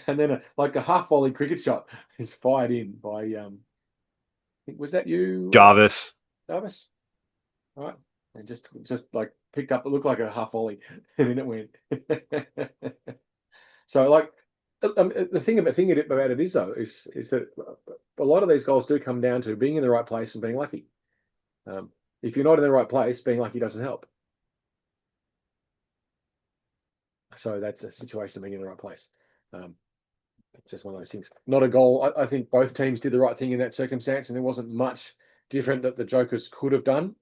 Speaker 1: And then a half volley cricket shot is fired in by was that you?
Speaker 2: Jarvis.
Speaker 1: Jarvis? All right. And just like picked up, it looked like a half volley, and then it went. So like the thing about it is though is that a lot of these goals do come down to being in the right place and being lucky. If you're not in the right place, being lucky doesn't help. So that's a situation of being in the right place. It's just one of those things. Not a goal. I think both teams did the right thing in that circumstance, and there wasn't much different that the Jokers could have done.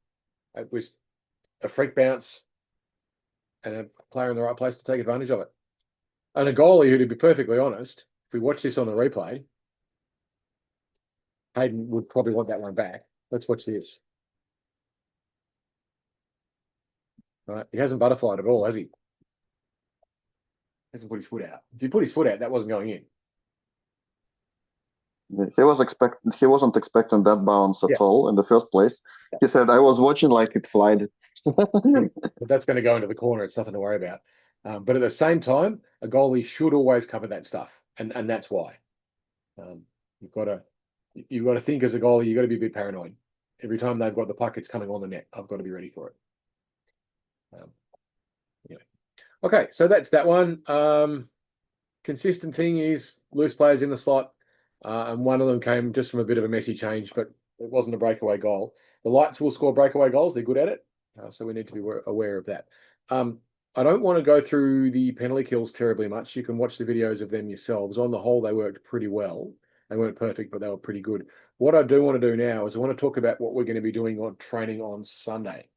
Speaker 1: It was a freak bounce and a player in the right place to take advantage of it. And a goalie who, to be perfectly honest, if we watch this on the replay, Hayden would probably want that one back. Let's watch this. All right. He hasn't butterflied at all, has he? Hasn't put his foot out. If he put his foot out, that wasn't going in.
Speaker 13: He wasn't expecting that bounce at all in the first place. He said, "I was watching like it flied."
Speaker 1: But that's going to go into the corner. It's nothing to worry about. But at the same time, a goalie should always cover that stuff, and that's why. You've got to think as a goalie. You've got to be a bit paranoid. Every time they've got the puck, it's coming on the net. I've got to be ready for it. Okay, so that's that one. Consistent thing is loose players in the slot, and one of them came just from a bit of a messy change, but it wasn't a breakaway goal. The Lights will score breakaway goals. They're good at it, so we need to be aware of that. I don't want to go through the penalty kills terribly much. You can watch the videos of them yourselves. On the whole, they worked pretty well. They weren't perfect, but they were pretty good. What I do want to do now is I want to talk about what we're going to be doing on training on Sunday.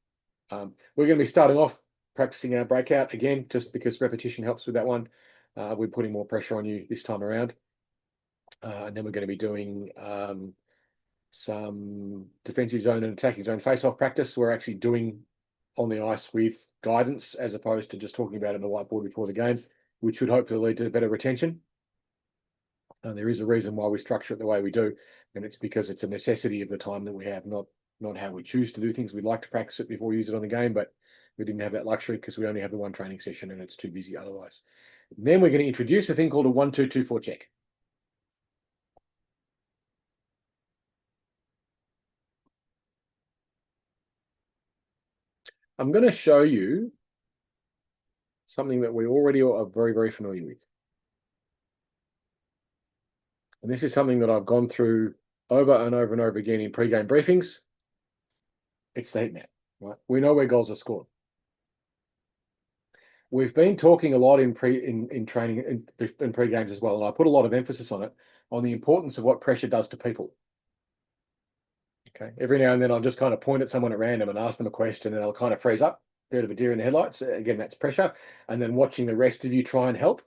Speaker 1: We're going to be starting off practicing our breakout again, just because repetition helps with that one. We're putting more pressure on you this time around. And then we're going to be doing some defensive zone and attacking zone face-off practice. We're actually doing on the ice with guidance as opposed to just talking about it on the whiteboard before the game, which should hopefully lead to better retention. There is a reason why we structure it the way we do, and it's because it's a necessity of the time that we have, not how we choose to do things. We'd like to practice it before we use it on the game, but we didn't have that luxury because we only have the one training session and it's too busy otherwise. And then we're going to introduce a thing called a 1-2-2 forecheck. I'm going to show you something that we already are very, very familiar with. And this is something that I've gone through over and over and over again in pre-game briefings. It's the heat map, right? We know where goals are scored. We've been talking a lot in training in pre-games as well, and I put a lot of emphasis on it, on the importance of what pressure does to people. Okay, every now and then I'll just kind of point at someone at random and ask them a question, and they'll kind of freeze up, bit of a deer in the headlights. Again, that's pressure. And then watching the rest of you try and help,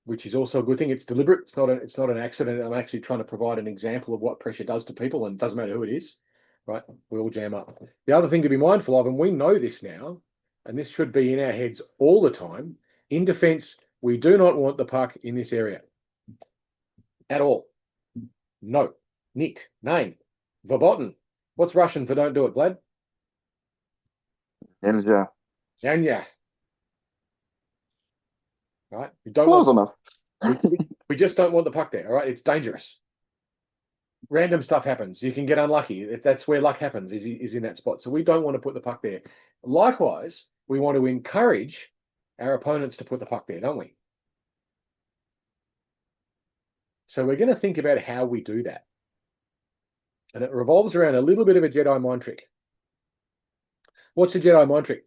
Speaker 1: which is also a good thing. It's deliberate. It's not an accident. I'm actually trying to provide an example of what pressure does to people, and it doesn't matter who it is, right? We all jam up. The other thing to be mindful of, and we know this now, and this should be in our heads all the time, in defense, we do not want the puck in this area at all. No. Nicht. Nein. Verboten. What's Russian for don't do it, Vlad?
Speaker 13: Nельзя.
Speaker 1: Nanya. Right? We don't
Speaker 13: Close
Speaker 1: want,
Speaker 13: enough.
Speaker 1: we just don't want the puck there, all right? It's dangerous. Random stuff happens. You can get unlucky. If that's where luck happens, is in that spot. So we don't want to put the puck there. Likewise, we want to encourage our opponents to put the puck there, don't we? So we're going to think about how we do that. And it revolves around a little bit of a Jedi mind trick. What's a Jedi mind trick?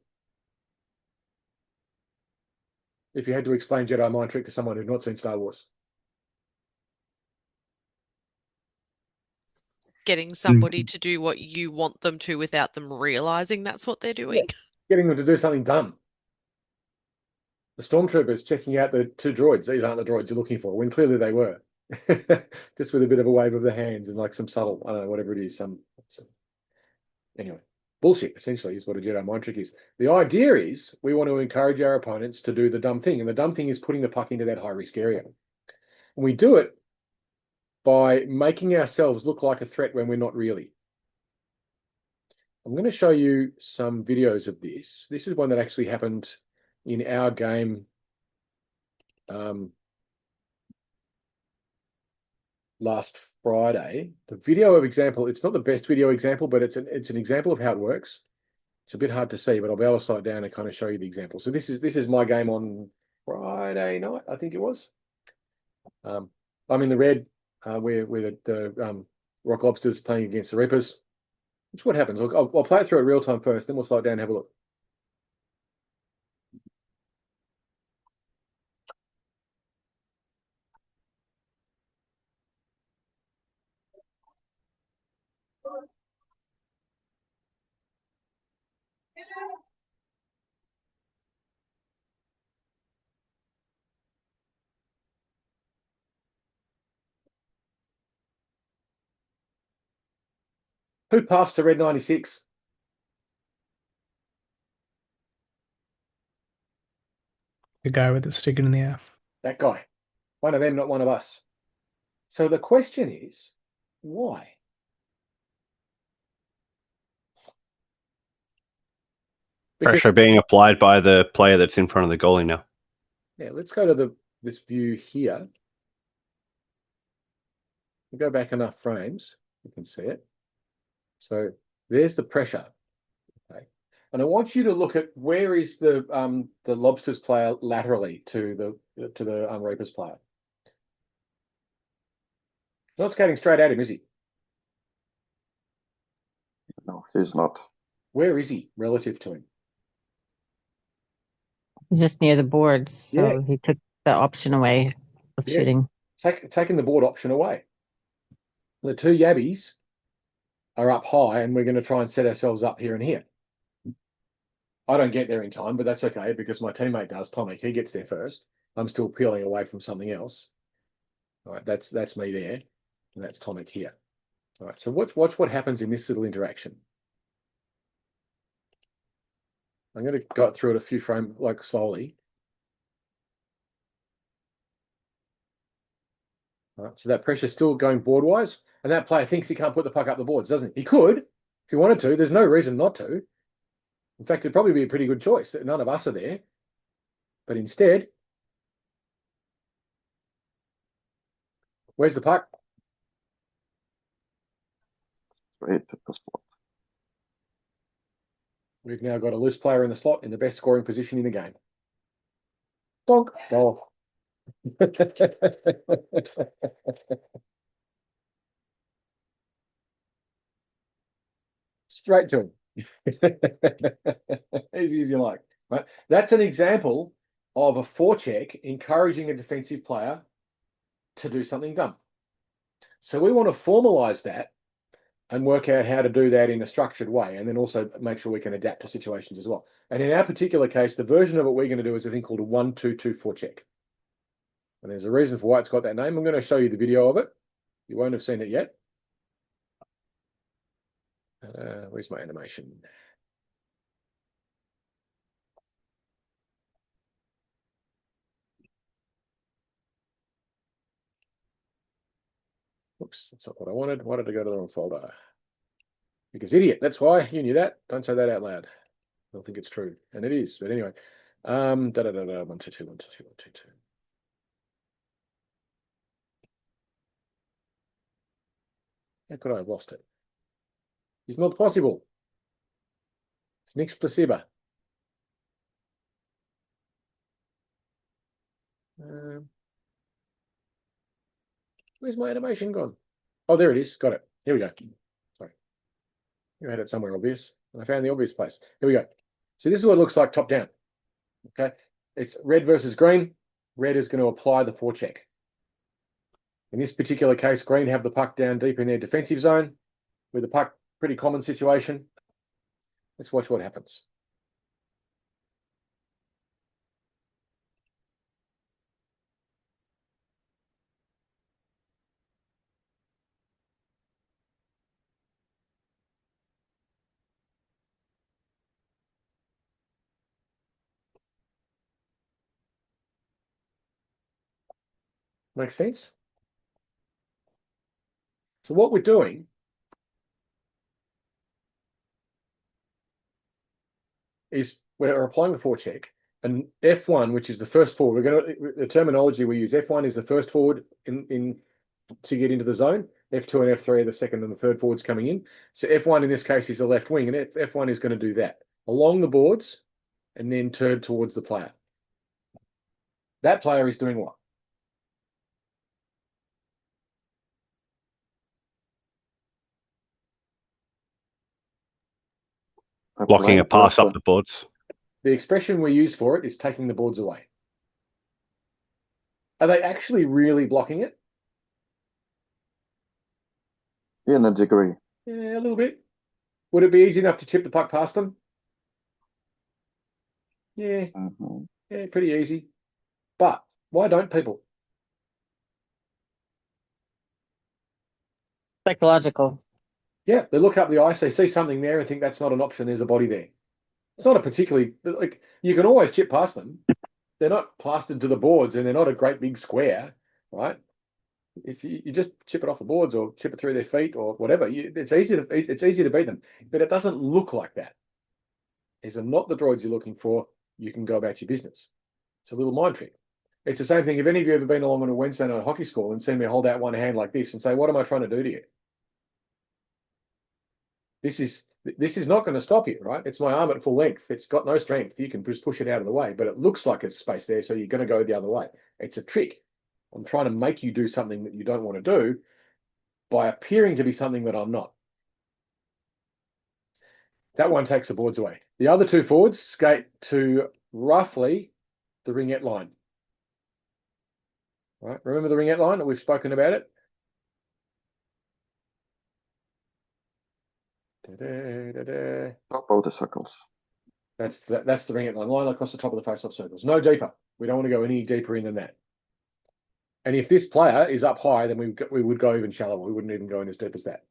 Speaker 1: if you had to explain Jedi mind trick to someone who'd not seen Star Wars?
Speaker 9: Getting somebody to do what you want them to without them realizing that's what they're doing.
Speaker 1: Getting them to do something dumb. The stormtroopers checking out the two droids. These aren't the droids you're looking for, when clearly they were. Just with a bit of a wave of the hands and like some subtle, I don't know, whatever it is. Anyway, bullshit essentially is what a Jedi mind trick is. The idea is we want to encourage our opponents to do the dumb thing, and the dumb thing is putting the puck into that high risk area. And we do it by making ourselves look like a threat when we're not really. I'm going to show you some videos of this. This is one that actually happened in our game last Friday. The video of example, it's not the best video example, but it's an example of how it works. It's a bit hard to see, but I'll be able to slow it down and kind of show you the example. So this is my game on Friday night, I think it was. I'm in the red, where the Rock Lobsters playing against the Reapers. Which what happens? I'll play it through at real time first, then we'll slow it down and have a look. Who passed to red 96?
Speaker 11: The guy with the stick in the air.
Speaker 1: That guy. One of them, not one of us. So the question is, why?
Speaker 2: Pressure being applied by the player that's in front of the goalie now.
Speaker 1: Yeah, let's go to this view here. We'll go back enough frames, you can see it. So there's the pressure. Okay. And I want you to look at where is the Lobsters player laterally to the Reapers player. He's not skating straight at him, is he?
Speaker 13: No, he's not.
Speaker 1: Where is he relative to him?
Speaker 5: Just near the boards, so he took the option away of shooting.
Speaker 1: Taking the board option away. The two yabbies are up high, and we're going to try and set ourselves up here and here. I don't get there in time, but that's okay because my teammate does, Tommy. He gets there first. I'm still peeling away from something else. All right, that's me there, and that's Tomic here. All right, so watch what happens in this little interaction. I'm going to go through it a few frames, like slowly. All right, so that pressure's still going boardwise, and that player thinks he can't put the puck up the boards, doesn't he? He could, if he wanted to. There's no reason not to. In fact, it'd probably be a pretty good choice that none of us are there. But instead, where's the puck?
Speaker 13: Straight at the slot.
Speaker 1: We've now got a loose player in the slot in the best scoring position in the game. Donk. Oh. Straight to him. Easy as you like. Right? That's an example of a forecheck encouraging a defensive player to do something dumb. So we want to formalize that and work out how to do that in a structured way, and then also make sure we can adapt to situations as well. And in our particular case, the version of it we're going to do is a thing called a 1-2-2 forecheck. And there's a reason for why it's got that name. I'm going to show you the video of it. You won't have seen it yet. Where's my animation? Oops, that's not what I wanted. Why did I go to the wrong folder? Because idiot, that's why. You knew that. Don't say that out loud. I don't think it's true. And it is. But anyway. 1, 2, 2, 1, 2, 2, 1, 2, 2, 1, 2, 2. How could I have lost it? It's not possible. It's nichts passiva. Where's my animation gone? Oh, there it is. Got it. Here we go. Sorry. You had it somewhere obvious. And I found the obvious place. Here we go. So this is what it looks like top down. Okay. It's red versus green. Red is going to apply the forecheck. In this particular case, green have the puck down deep in their defensive zone. With the puck, pretty common situation. Let's watch what happens. Makes sense? So what we're doing is we're applying the forecheck, and F1, which is the first forward, the terminology we use, F1 is the first forward in to get into the zone. F2 and F3 are the second and the third forwards coming in. So F1 in this case is the left wing, and F1 is going to do that along the boards and then turn towards the player. That player is doing what?
Speaker 2: Blocking a pass up the boards.
Speaker 1: The expression we use for it is taking the boards away. Are they actually really blocking it?
Speaker 13: In a degree.
Speaker 1: Yeah, a little bit. Would it be easy enough to chip the puck past them? Yeah. Yeah, pretty easy. But why don't people?
Speaker 5: Psychological.
Speaker 1: Yeah, they look up the ice, they see something there and think that's not an option, there's a body there. It's not a particularly, like, you can always chip past them. They're not plastered to the boards and they're not a great big square, right? If you just chip it off the boards or chip it through their feet or whatever, it's easy to beat them, but it doesn't look like that. These are not the droids you're looking for. You can go about your business. It's a little mind trick. It's the same thing. If any of you ever been along on a Wednesday night hockey school and seen me hold out one hand like this and say, "What am I trying to do to you?" This is not going to stop you, right? It's my arm at full length. It's got no strength. You can just push it out of the way, but it looks like it's space there, so you're going to go the other way. It's a trick. I'm trying to make you do something that you don't want to do by appearing to be something that I'm not. That one takes the boards away. The other two forwards skate to roughly the ringette line. Right? Remember the ringette line? We've spoken about it.
Speaker 13: Top of the circles.
Speaker 1: That's the ringette line across the top of the face-off circles. No deeper. We don't want to go any deeper in than that. And if this player is up high, then we would go even shallower. We wouldn't even go in as deep as that.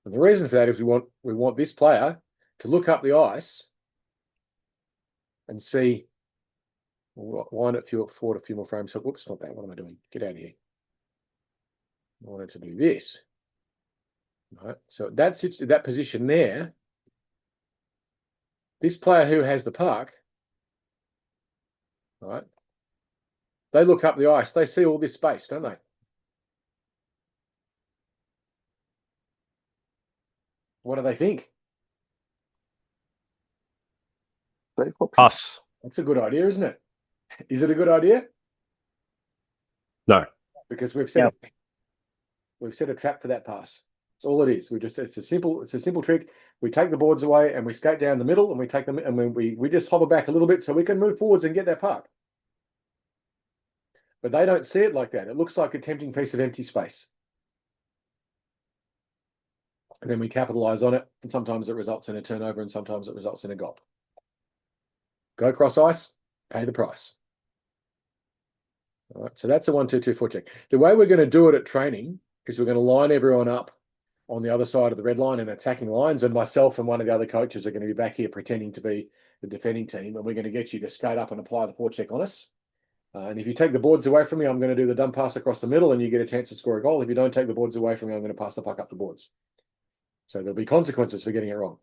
Speaker 1: And the reason for that is we want this player to look up the ice and see. Wind it forward a few more frames. So, whoops, not that. What am I doing? Get out of here. I wanted to do this. Right. So that's that position there. This player who has the puck, right? They look up the ice. They see all this space, don't they? What do they think?
Speaker 2: Us.
Speaker 1: That's a good idea, isn't it? Is it a good idea?
Speaker 2: No.
Speaker 1: Because we've set a trap for that pass. That's all it is. It's a simple trick. We take the boards away and we skate down the middle and we take them and we just hover back a little bit so we can move forwards and get that puck. But they don't see it like that. It looks like a tempting piece of empty space. And then we capitalize on it, and sometimes it results in a turnover and sometimes it results in a goal. Go cross ice, pay the price. All right, so that's a 1-2-2 forecheck. The way we're going to do it at training is we're going to line everyone up on the other side of the red line and attacking lines, and myself and one of the other coaches are going to be back here pretending to be the defending team, and we're going to get you to skate up and apply the forecheck on us. And if you take the boards away from me, I'm going to do the dumb pass across the middle and you get a chance to score a goal. If you don't take the boards away from me, I'm going to pass the puck up the boards. So there'll be consequences for getting it wrong.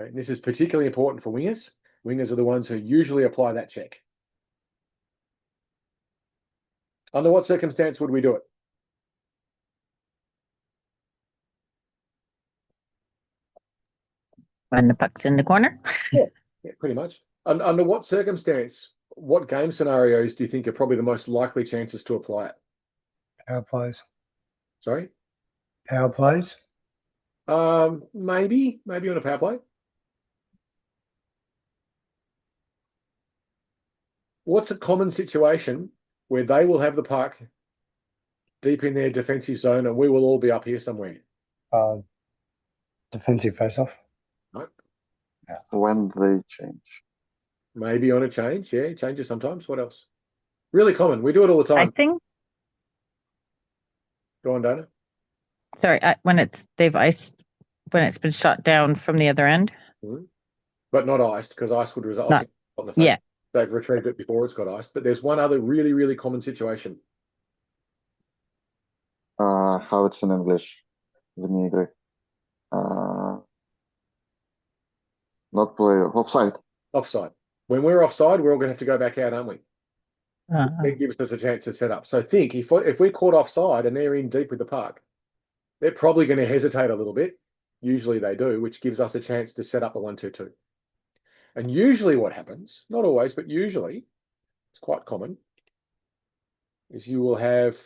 Speaker 1: Okay, this is particularly important for wingers. Wingers are the ones who usually apply that check. Under what circumstance would we do it?
Speaker 5: When the puck's in the corner?
Speaker 1: Yeah, pretty much. Under what circumstance, what game scenarios do you think are probably the most likely chances to apply it?
Speaker 10: Power plays.
Speaker 1: Sorry?
Speaker 10: Power plays?
Speaker 1: Maybe on a power play. what's a common situation where they will have the puck deep in their defensive zone and we will all be up here somewhere?
Speaker 10: Defensive face-off.
Speaker 1: Right.
Speaker 10: Yeah.
Speaker 13: When they change.
Speaker 1: Maybe on a change. Yeah, changes sometimes. What else? Really common. We do it all the time.
Speaker 5: I think.
Speaker 1: Go on, Dana.
Speaker 5: Sorry, when it's been shot down from the other end.
Speaker 1: Mm-hmm. But not iced, because ice would result on the face.
Speaker 5: Yeah.
Speaker 1: They've retrieved it before it's got iced. But there's one other really, really common situation.
Speaker 13: How it's in English? Vinegre. Not play offside.
Speaker 1: Offside. When we're offside, we're all going to have to go back out, aren't we?
Speaker 5: Uh-huh.
Speaker 1: It gives us a chance to set up. So think, if we're caught offside and they're in deep with the puck, they're probably going to hesitate a little bit. Usually they do, which gives us a chance to set up a 1-2-2. And usually what happens, not always, but usually, it's quite common, is you will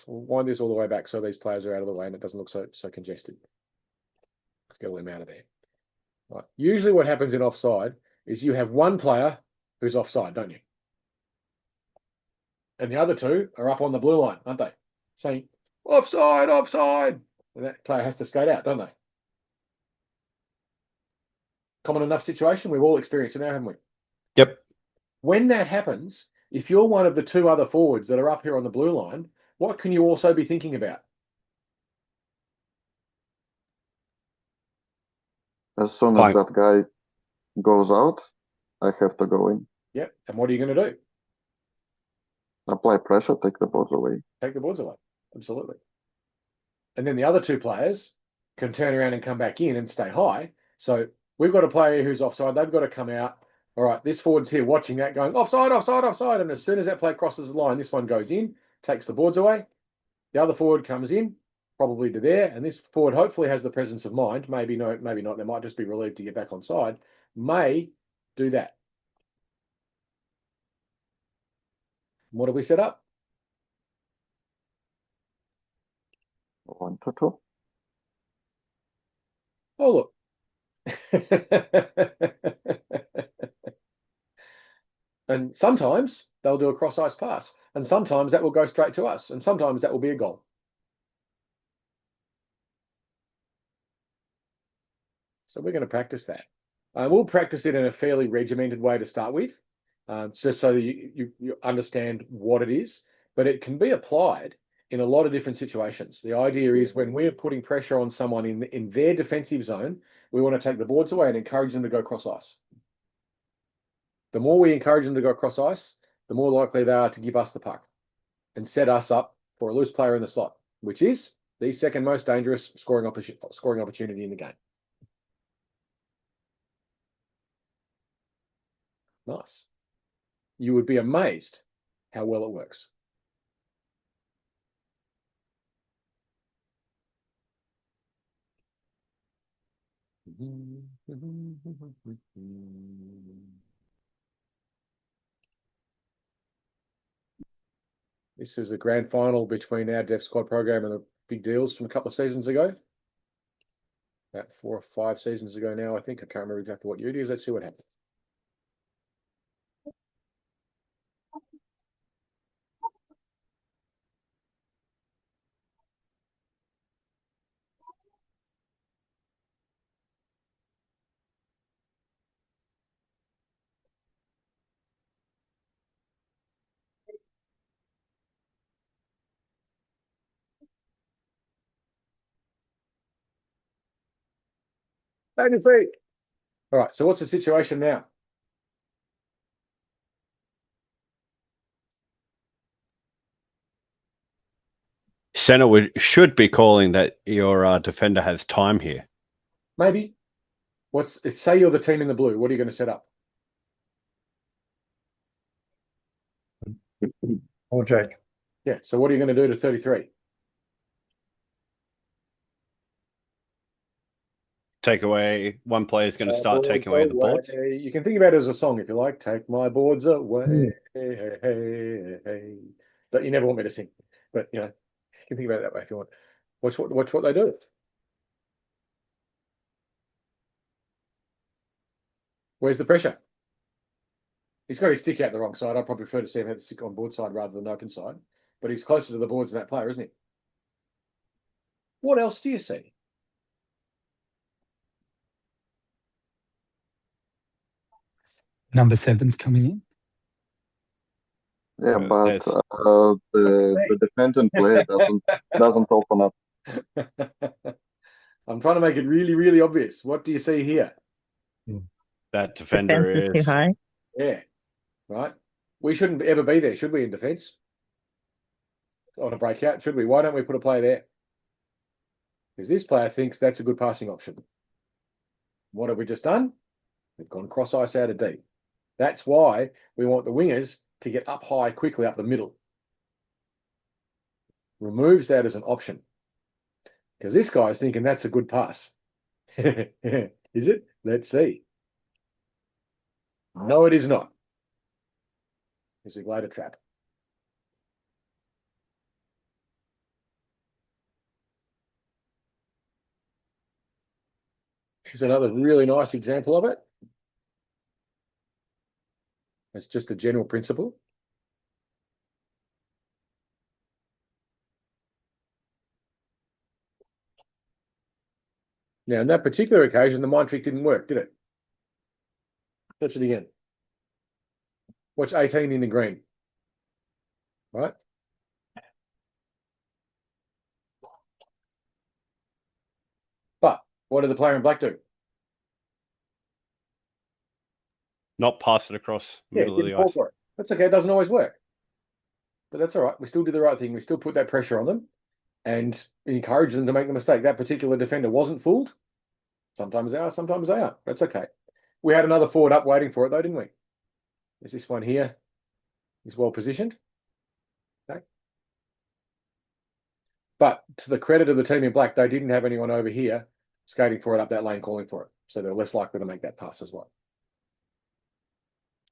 Speaker 1: wind this all the way back so these players are out of the way and it doesn't look so congested. Let's get all them out of there. Right. Usually what happens in offside is you have one player who's offside, don't you? And the other two are up on the blue line, aren't they? Saying, offside, offside. And that player has to skate out, don't they? Common enough situation. We've all experienced it now, haven't we?
Speaker 2: Yep.
Speaker 1: When that happens, if you're one of the two other forwards that are up here on the blue line, what can you also be thinking about?
Speaker 13: As soon as that guy goes out, I have to go in.
Speaker 1: Yep. And what are you going to do?
Speaker 13: Apply pressure, take the boards away.
Speaker 1: Take the boards away. Absolutely. And then the other two players can turn around and come back in and stay high. So we've got a player who's offside. They've got to come out. All right, this forward's here watching that going offside, offside, offside. And as soon as that play crosses the line, this one goes in, takes the boards away. The other forward comes in, probably to there. And this forward hopefully has the presence of mind. Maybe no, maybe not. They might just be relieved to get back on side. May do that. What do we set up?
Speaker 13: 1-2.
Speaker 1: Oh, look. And sometimes they'll do a cross ice pass. And sometimes that will go straight to us. And sometimes that will be a goal. So we're going to practice that. We'll practice it in a fairly regimented way to start with, just so that you understand what it is. But it can be applied in a lot of different situations. The idea is when we're putting pressure on someone in their defensive zone, we want to take the boards away and encourage them to go cross ice. The more we encourage them to go cross ice, the more likely they are to give us the puck and set us up for a loose player in the slot, which is the second most dangerous scoring opportunity in the game. Nice. You would be amazed how well it works. This is a grand final between our Def Squad program and the Big Deals from a couple of seasons ago. About 4 or 5 seasons ago now, I think. I can't remember exactly what year it is. Let's see what happens. Back your feet. All right, so what's the situation now?
Speaker 2: Center should be calling that your defender has time here.
Speaker 1: Maybe. Say you're the team in the blue. What are you going to set up?
Speaker 10: Forecheck.
Speaker 1: Yeah, so what are you going to do to 33?
Speaker 2: Take away, one player is going to start taking away the boards.
Speaker 1: You can think about it as a song if you like. Take my boards away. Hey, hey, hey. But you never want me to sing. But, you can think about it that way if you want. Watch what they do. Where's the pressure? He's got his stick out the wrong side. I'd probably prefer to see him have the stick on board side rather than open side. But he's closer to the boards than that player, isn't he? What else do you see?
Speaker 14: Number 7's coming in.
Speaker 13: Yeah, but the defendant player doesn't open up.
Speaker 1: I'm trying to make it really, really obvious. What do you see here?
Speaker 2: That defender is
Speaker 5: too high.
Speaker 1: Yeah, right. We shouldn't ever be there, should we, in defence? On a breakout, should we? Why don't we put a player there? Because this player thinks that's a good passing option. What have we just done? We've gone cross ice out of D. That's why we want the wingers to get up high quickly up the middle. Removes that as an option. Because this guy's thinking that's a good pass. Is it? Let's see. No, it is not. It's a glider trap. Here's another really nice example of it. It's just a general principle. Now, in that particular occasion, the mind trick didn't work, did it? Touch it again. Watch 18 in the green. Right? But what did the player in black do?
Speaker 2: not pass it across the middle of the ice.
Speaker 1: That's okay. It doesn't always work. But that's all right. We still did the right thing. We still put that pressure on them and encourage them to make the mistake. That particular defender wasn't fooled. Sometimes they are, sometimes they aren't. That's okay. We had another forward up waiting for it, though, didn't we? There's this one here. He's well positioned. Okay. But to the credit of the team in black, they didn't have anyone over here skating for it up that lane, calling for it. So they're less likely to make that pass as well.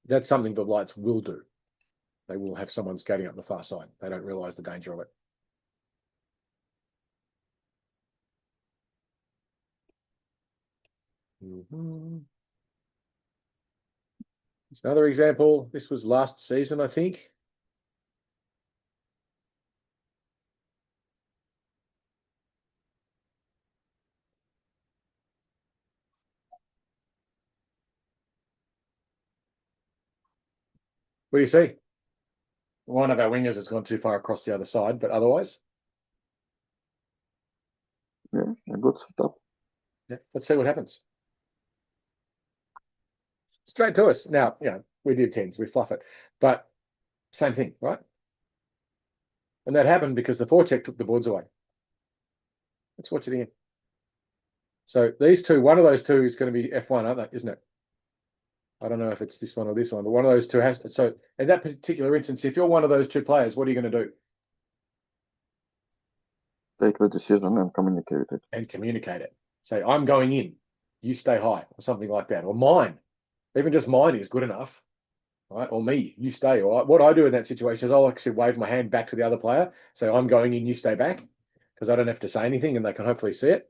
Speaker 1: That's something the lights will do. They will have someone skating up the far side. They don't realise the danger of it. It's another example. This was last season, I think. What do you see? One of our wingers has gone too far across the other side, but otherwise?
Speaker 13: Yeah, a good setup.
Speaker 1: Yeah, let's see what happens. Straight to us. Now, we do tens, we fluff it, but same thing, right? And that happened because the forecheck took the boards away. Let's watch it again. So these two, one of those two is going to be F1, aren't they? Isn't it? I don't know if it's this one or this one, but one of those two has to. So in that particular instance, if you're one of those two players, what are you going to do?
Speaker 13: Take the decision and communicate it.
Speaker 1: And communicate it. Say, I'm going in. You stay high, or something like that. Or mine. Even just mine is good enough. Right? Or me, you stay. Or what I do in that situation is I'll actually wave my hand back to the other player. Say, I'm going in, you stay back. Because I don't have to say anything and they can hopefully see it.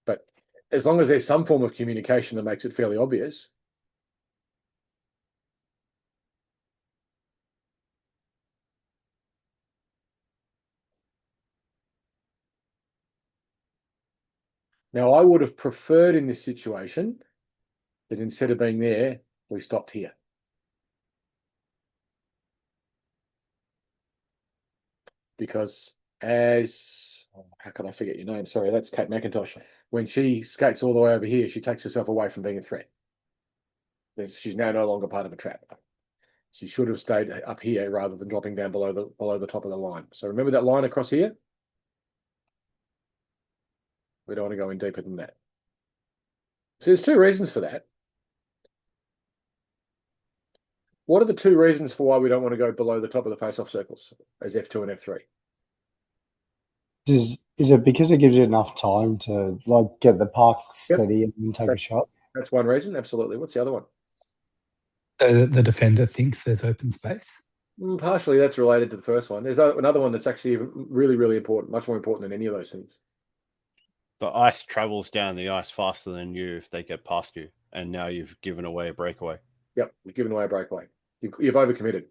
Speaker 1: But as long as there's some form of communication that makes it fairly obvious. Now, I would have preferred in this situation that instead of being there, we stopped here. Because how can I forget your name? Sorry, that's Kate McIntosh. When she skates all the way over here, she takes herself away from being a threat. She's now no longer part of a trap. She should have stayed up here rather than dropping down below the top of the line. So remember that line across here? We don't want to go in deeper than that. So there's two reasons for that. What are the two reasons for why we don't want to go below the top of the face-off circles as F2 and F3?
Speaker 10: Is it because it gives you enough time to get the puck steady and then take a shot?
Speaker 1: That's one reason, absolutely. What's the other one?
Speaker 14: So the defender thinks there's open space?
Speaker 1: Partially that's related to the first one. There's another one that's actually really, really important, much more important than any of those things.
Speaker 2: The ice travels down the ice faster than you if they get past you, and now you've given away a breakaway.
Speaker 1: Yep, we've given away a breakaway. You've overcommitted.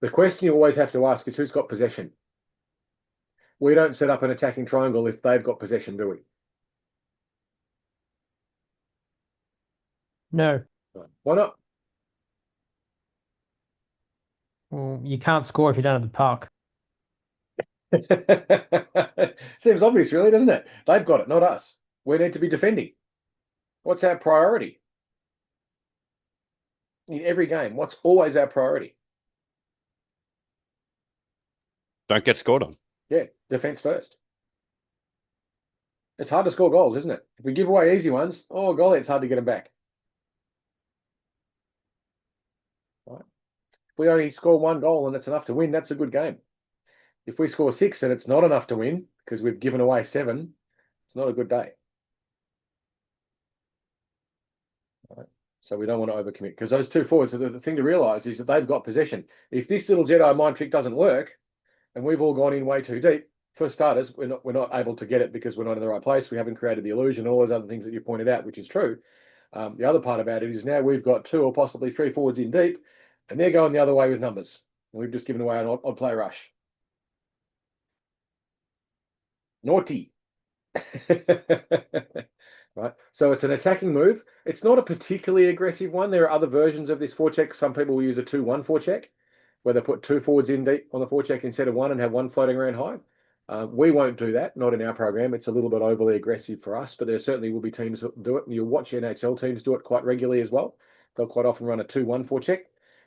Speaker 1: The question you always have to ask is who's got possession? We don't set up an attacking triangle if they've got possession, do we?
Speaker 6: No.
Speaker 1: Why not?
Speaker 6: Well, you can't score if you don't have the puck.
Speaker 1: Seems obvious, really, doesn't it? They've got it, not us. We need to be defending. What's our priority? In every game, what's always our priority?
Speaker 2: Don't get scored on.
Speaker 1: Yeah, defense first. It's hard to score goals, isn't it? If we give away easy ones, oh golly, it's hard to get them back. Right? If we only score one goal and it's enough to win, that's a good game. If we score 6 and it's not enough to win because we've given away 7, it's not a good day. Right? So we don't want to overcommit because those two forwards, the thing to realise is that they've got possession. If this little Jedi mind trick doesn't work and we've all gone in way too deep, for starters, we're not able to get it because we're not in the right place. We haven't created the illusion, all those other things that you pointed out, which is true. The other part about it is now we've got 2 or possibly 3 forwards in deep, and they're going the other way with numbers. And we've just given away an odd play rush. Naughty. Right. So it's an attacking move. It's not a particularly aggressive one. There are other versions of this forecheck. Some people will use a 2-1 forecheck, where they put 2 forwards in deep on the forecheck instead of 1 and have 1 floating around high. We won't do that, not in our program. It's a little bit overly aggressive for us, but there certainly will be teams that do it. And you'll watch NHL teams do it quite regularly as well. They'll quite often run a 2-1 forecheck.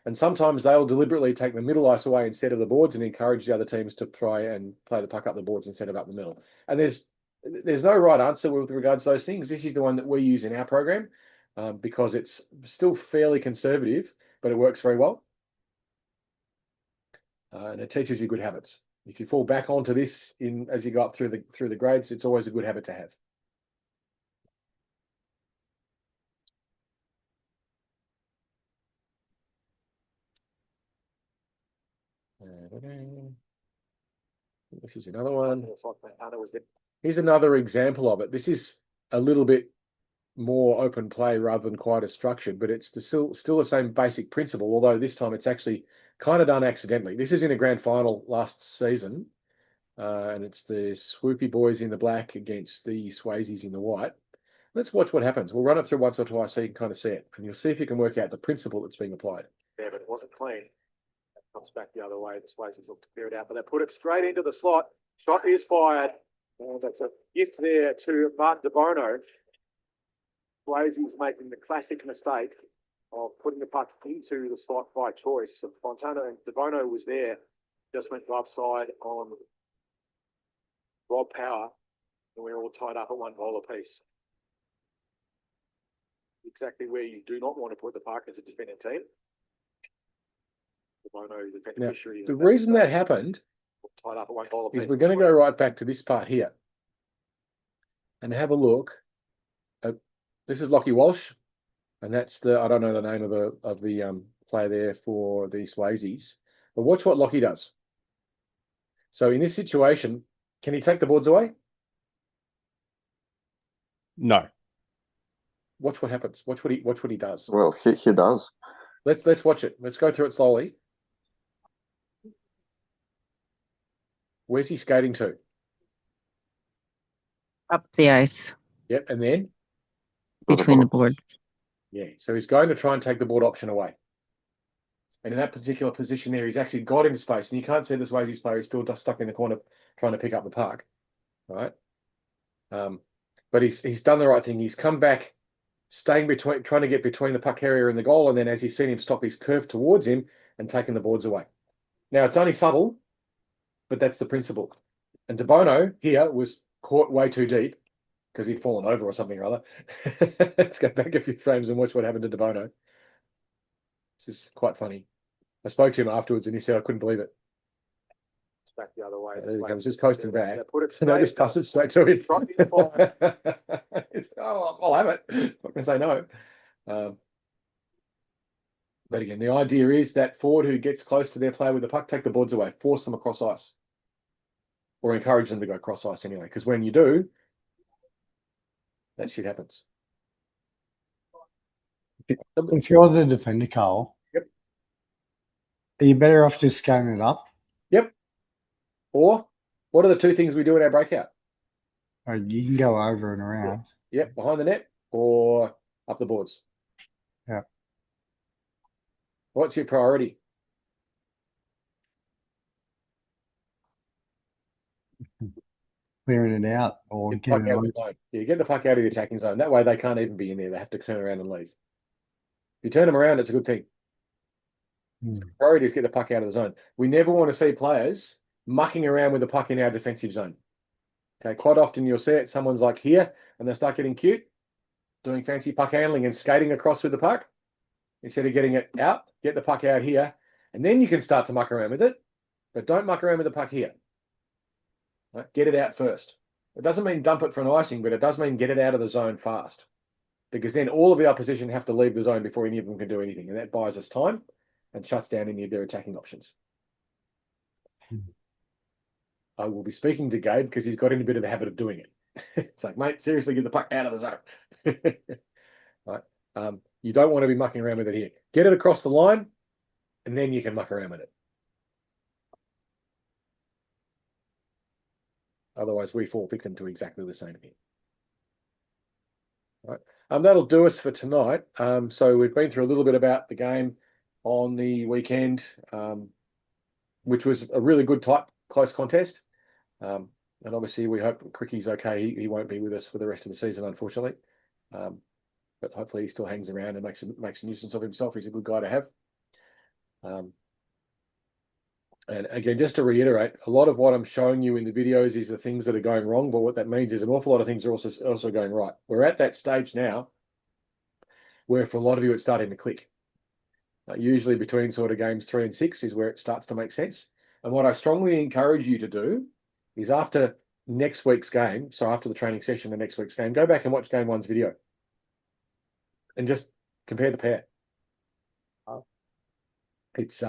Speaker 1: And sometimes they'll deliberately take the middle ice away instead of the boards and encourage the other teams to try and play the puck up the boards instead of up the middle. And there's no right answer with regards to those things. This is the one that we use in our program because it's still fairly conservative, but it works very well. And it teaches you good habits. If you fall back onto this as you go up through the grades, it's always a good habit to have. This is another one. Here's another example of it. This is a little bit more open play rather than quite as structured, but it's still the same basic principle, although this time it's actually kind of done accidentally. This is in a grand final last season, and it's the Swoopy boys in the black against the Swayzes in the white. Let's watch what happens. We'll run it through once or twice so you can kind of see it, and you'll see if you can work out the principle that's being applied. Yeah, but it wasn't clean. That comes back the other way. The Swayzes look to clear it out, but they put it straight into the slot. Shot is fired. And that's a gift there to Martin DeBono. Swayze's making the classic mistake of putting the puck into the slot by choice. So Fontana and DeBono was there, just went glove side on Rob Power, and we're all tied up at 1 goal apiece. Exactly where you do not want to put the puck as a defending team. DeBono, the beneficiary. Now, the reason that happened tied up at 1 goal apiece is we're going to go right back to this part here and have a look at. This is Lockie Walsh, and that's I don't know the name of the player there for the Swayzes. But watch what Lockie does. So in this situation, can he take the boards away?
Speaker 2: No.
Speaker 1: Watch what happens. Watch what he does.
Speaker 13: Well, he does.
Speaker 1: Let's watch it. Let's go through it slowly. Where's he skating to?
Speaker 5: Up the ice.
Speaker 1: Yep, and then
Speaker 5: between the board.
Speaker 1: Yeah, so he's going to try and take the board option away. And in that particular position there, he's actually got into space, and you can't see the Swayze's player. He's still just stuck in the corner trying to pick up the puck, right? But he's done the right thing. He's come back, staying between, trying to get between the puck carrier and the goal, and then as he's seen him stop, he's curved towards him and taken the boards away. Now, it's only subtle, but that's the principle. And DeBono here was caught way too deep because he'd fallen over or something or other. Let's go back a few frames and watch what happened to DeBono. This is quite funny. I spoke to him afterwards and he said, I couldn't believe it. It's back the other way. There he comes, just coasting back. And I just pass it straight to him. Oh, I'll have it. I'm not going to say no. But again, the idea is that forward who gets close to their player with the puck, take the boards away, force them across ice. Or encourage them to go cross ice anyway. Because when you do, that shit happens.
Speaker 10: If you're the defender, Carl,
Speaker 1: Yep.
Speaker 10: Are you better off just scaling it up?
Speaker 1: Yep. Or what are the two things we do in our breakout?
Speaker 10: You can go over and around.
Speaker 1: Yep, behind the net or up the boards.
Speaker 10: Yeah.
Speaker 1: What's your priority?
Speaker 10: Clearing it out or
Speaker 1: Get the puck
Speaker 10: getting
Speaker 1: out of
Speaker 10: it.
Speaker 1: the zone. Yeah, get the puck out of the attacking zone. That way they can't even be in there. They have to turn around and leave. If you turn them around, it's a good thing. Priority is get the puck out of the zone. We never want to see players mucking around with the puck in our defensive zone. Okay, quite often you'll see it. Someone's like here, and they start getting cute, doing fancy puck handling and skating across with the puck. Instead of getting it out, get the puck out here, and then you can start to muck around with it. But don't muck around with the puck here. Right? Get it out first. It doesn't mean dump it for an icing, but it does mean get it out of the zone fast. Because then all of the opposition have to leave the zone before any of them can do anything. And that buys us time and shuts down any of their attacking options. I will be speaking to Gabe because he's got in a bit of a habit of doing it. It's like, mate, seriously, get the puck out of the zone. Right? You don't want to be mucking around with it here. Get it across the line, and then you can muck around with it. Otherwise, we fall victim to exactly the same thing. Right. That'll do us for tonight. So we've been through a little bit about the game on the weekend, which was a really good, tight, close contest. And obviously, we hope Cricky's okay. He won't be with us for the rest of the season, unfortunately. But hopefully, he still hangs around and makes a nuisance of himself. He's a good guy to have. And again, just to reiterate, a lot of what I'm showing you in the videos is the things that are going wrong. But what that means is an awful lot of things are also going right. We're at that stage now where for a lot of you, it's starting to click. Usually between sort of games 3 and 6 is where it starts to make sense. And what I strongly encourage you to do is after next week's game, so after the training session and next week's game, go back and watch game 1's video and just compare the pair. It's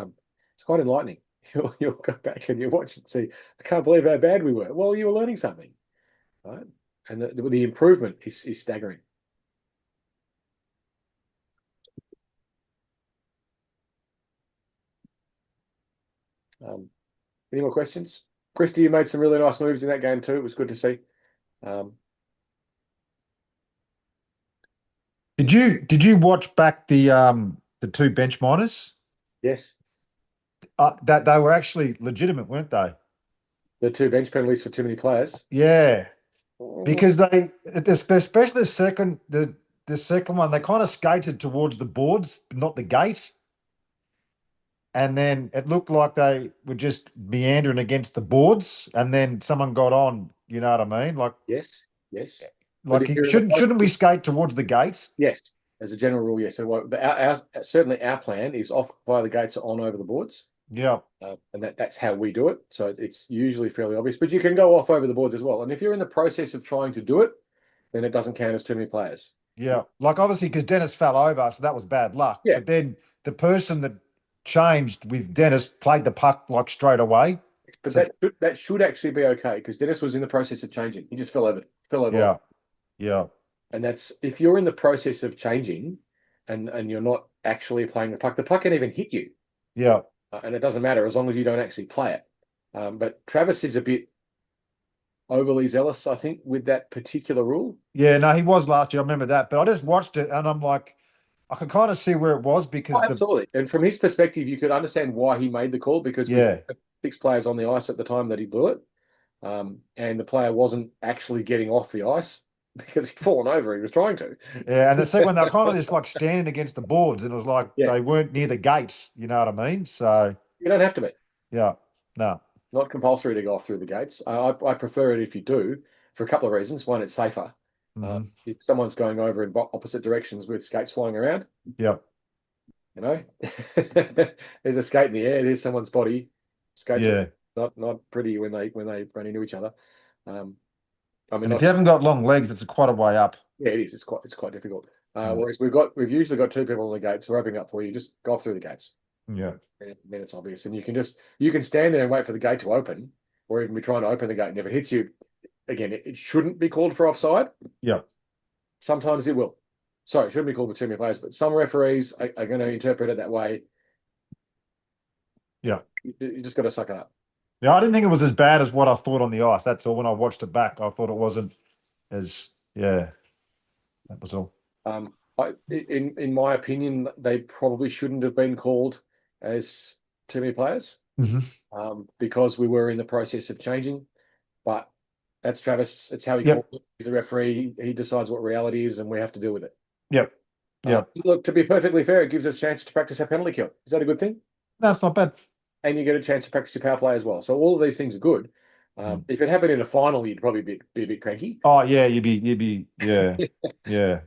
Speaker 1: quite enlightening. You'll go back and you watch and see, I can't believe how bad we were. Well, you were learning something, right? And the improvement is staggering. Any more questions? Christy, you made some really nice moves in that game too. It was good to see.
Speaker 7: Did you watch back the two bench minors?
Speaker 1: Yes.
Speaker 7: That they were actually legitimate, weren't they?
Speaker 1: The 2 bench penalties for too many players.
Speaker 7: Yeah, because they, especially the second one, they kind of skated towards the boards, not the gate. And then it looked like they were just meandering against the boards, and then someone got on. You know what I mean? Like
Speaker 1: yes.
Speaker 7: Like shouldn't we skate towards the gates?
Speaker 1: Yes, as a general rule, yes. So certainly our plan is off by the gates on over the boards.
Speaker 7: Yeah.
Speaker 1: And that's how we do it. So it's usually fairly obvious, but you can go off over the boards as well. And if you're in the process of trying to do it, then it doesn't count as too many players.
Speaker 7: Yeah, like obviously because Dennis fell over, so that was bad luck.
Speaker 1: Yeah.
Speaker 7: But then the person that changed with Dennis played the puck like straight away.
Speaker 1: But so, that should actually be okay because Dennis was in the process of changing. He just fell over.
Speaker 7: Yeah. Yeah.
Speaker 1: And that's if you're in the process of changing and you're not actually playing the puck can even hit you.
Speaker 7: Yeah.
Speaker 1: And it doesn't matter as long as you don't actually play it. But Travis is a bit overly zealous, I think, with that particular rule.
Speaker 7: Yeah, no, he was last year. I remember that. But I just watched it and I'm like, I could kind of see where it was because
Speaker 1: absolutely. And from his perspective, you could understand why he made the call because we had 6 players on the ice at the time that he blew it. And the player wasn't actually getting off the ice because he'd fallen over. He was trying to.
Speaker 7: Yeah, and the second one, they were kind of just like standing against the boards, and it was like they weren't near the gates. You know what I mean? So
Speaker 1: you don't have to be.
Speaker 7: Yeah, no,
Speaker 1: not compulsory to go off through the gates. I prefer it if you do for a couple of reasons. One, it's safer. If someone's going over in opposite directions with skates flying around,
Speaker 7: you
Speaker 1: know, there's a skate in the air. There's someone's body. Skates are not pretty when they run into each other. I mean,
Speaker 7: and if you haven't got long legs, it's quite a way up.
Speaker 1: Yeah, it is. It's quite difficult. Whereas we've usually got 2 people on the gates. We're opening up for you. Just go off through the gates.
Speaker 7: Yeah.
Speaker 1: And then it's obvious, and you can stand there and wait for the gate to open, or even be trying to open the gate. And if it hits you, again, it shouldn't be called for offside.
Speaker 7: Yeah.
Speaker 1: Sometimes it will. sorry, it shouldn't be called for too many players, but some referees are going to interpret it that way.
Speaker 7: Yeah.
Speaker 1: You just got to suck it up.
Speaker 7: Yeah, I didn't think it was as bad as what I thought on the ice. That's all. When I watched it back, I thought it wasn't as, yeah, that was all.
Speaker 1: In my opinion, they probably shouldn't have been called as too many players because we were in the process of changing. But that's Travis. It's how he calls it. He's a referee. He decides what reality is, and we have to deal with it.
Speaker 7: Yep.
Speaker 1: Look, to be perfectly fair, it gives us a chance to practice our penalty kill. Is that a good thing?
Speaker 7: No, it's not bad.
Speaker 1: And you get a chance to practice your power play as well. So all of these things are good. If it happened in a final, you'd probably be a bit cranky.
Speaker 7: Oh yeah, you'd be yeah, yeah.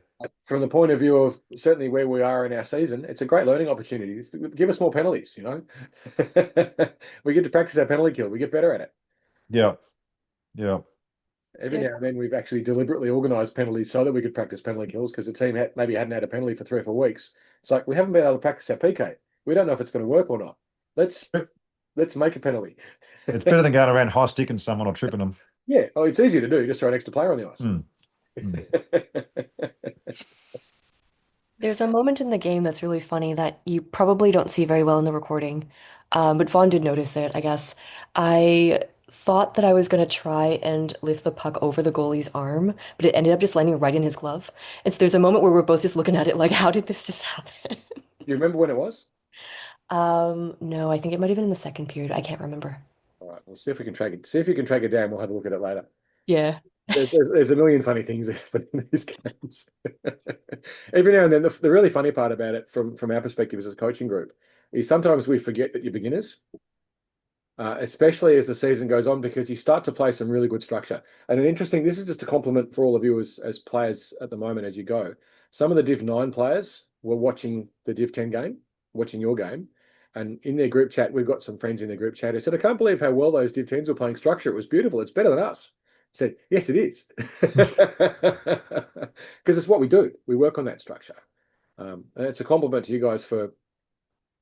Speaker 1: From the point of view of certainly where we are in our season, it's a great learning opportunity. Give us more penalties, you know. We get to practice our penalty kill. We get better at it.
Speaker 7: Yeah.
Speaker 1: Every now and then we've actually deliberately organised penalties so that we could practice penalty kills because the team maybe hadn't had a penalty for 3 or 4 weeks. It's like we haven't been able to practice our PK. We don't know if it's going to work or not. Let's make a penalty.
Speaker 7: It's better than going around high sticking someone or tripping them.
Speaker 1: Yeah. Oh, it's easier to do. Just throw an extra player on the ice.
Speaker 15: There's a moment in the game that's really funny that you probably don't see very well in the recording, but Vaughn did notice it, I guess. I thought that I was going to try and lift the puck over the goalie's arm, but it ended up just landing right in his glove. And so there's a moment where we're both just looking at it like, how did this just happen?
Speaker 1: You remember when it was?
Speaker 15: No, I think it might have been in the second period. I can't remember.
Speaker 1: All right, we'll see if we can track it. See if you can track it down. We'll have a look at it later.
Speaker 15: Yeah.
Speaker 1: There's a million funny things that happen in these games. Every now and then, the really funny part about it from our perspective as a coaching group is sometimes we forget that you're beginners, especially as the season goes on, because you start to play some really good structure. And this is just a compliment for all of you as players at the moment as you go. Some of the Div 9 players were watching the Div 10 game, watching your game. And in their group chat, we've got some friends in their group chat who said, I can't believe how well those Div 10s were playing structure. It was beautiful. It's better than us. I said, yes, it is. Because it's what we do. We work on that structure. And it's a compliment to you guys for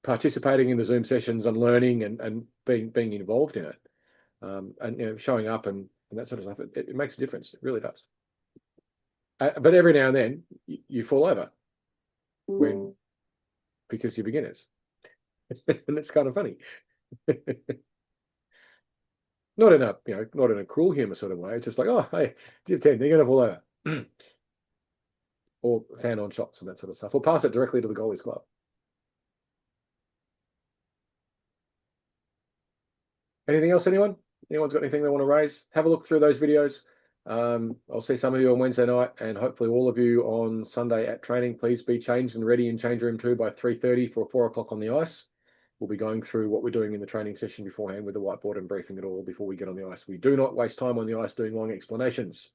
Speaker 1: participating in the Zoom sessions and learning and being involved in it. And showing up and that sort of stuff. It makes a difference. It really does. But every now and then you fall over because you're beginners. And it's kind of funny. Not in a cruel humor sort of way. It's just like, oh, hey, Div 10, they're going to fall over. Or fan on shots and that sort of stuff. Or pass it directly to the goalie's glove. Anything else, anyone? Anyone's got anything they want to raise? Have a look through those videos. I'll see some of you on Wednesday night and hopefully all of you on Sunday at training. Please be changed and ready in change room 2 by 3:30 for 4 o'clock on the ice. We'll be going through what we're doing in the training session beforehand with the whiteboard and briefing it all before we get on the ice. We do not waste time on the ice doing long explanations.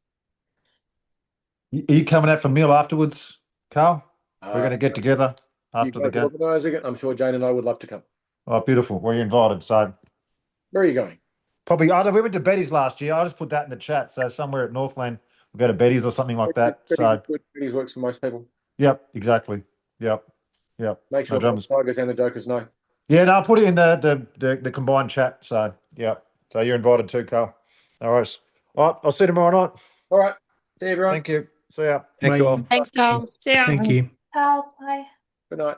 Speaker 7: Are you coming out for a meal afterwards, Carl? We're going to get together after the game.
Speaker 1: I'm sure Jane and I would love to come.
Speaker 7: Oh, beautiful. Well, you're invited. So,
Speaker 1: where are you going?
Speaker 7: Probably, we went to Betty's last year. I just put that in the chat. So somewhere at Northland, we'll go to Betty's or something like that.
Speaker 1: Betty's works for most people.
Speaker 7: Yep, exactly. Yep.
Speaker 1: Make sure the Tigers and the Jokers know.
Speaker 7: Yeah, no, I'll put it in the combined chat. So, yeah. So you're invited too, Carl. No worries. All right, I'll see you tomorrow night.
Speaker 1: All right. See you, everyone.
Speaker 7: Thank you. See ya.
Speaker 2: Thank you all.
Speaker 9: Thanks, Carl.
Speaker 12: See ya.
Speaker 11: Thank you.
Speaker 8: Bye.
Speaker 1: Good night.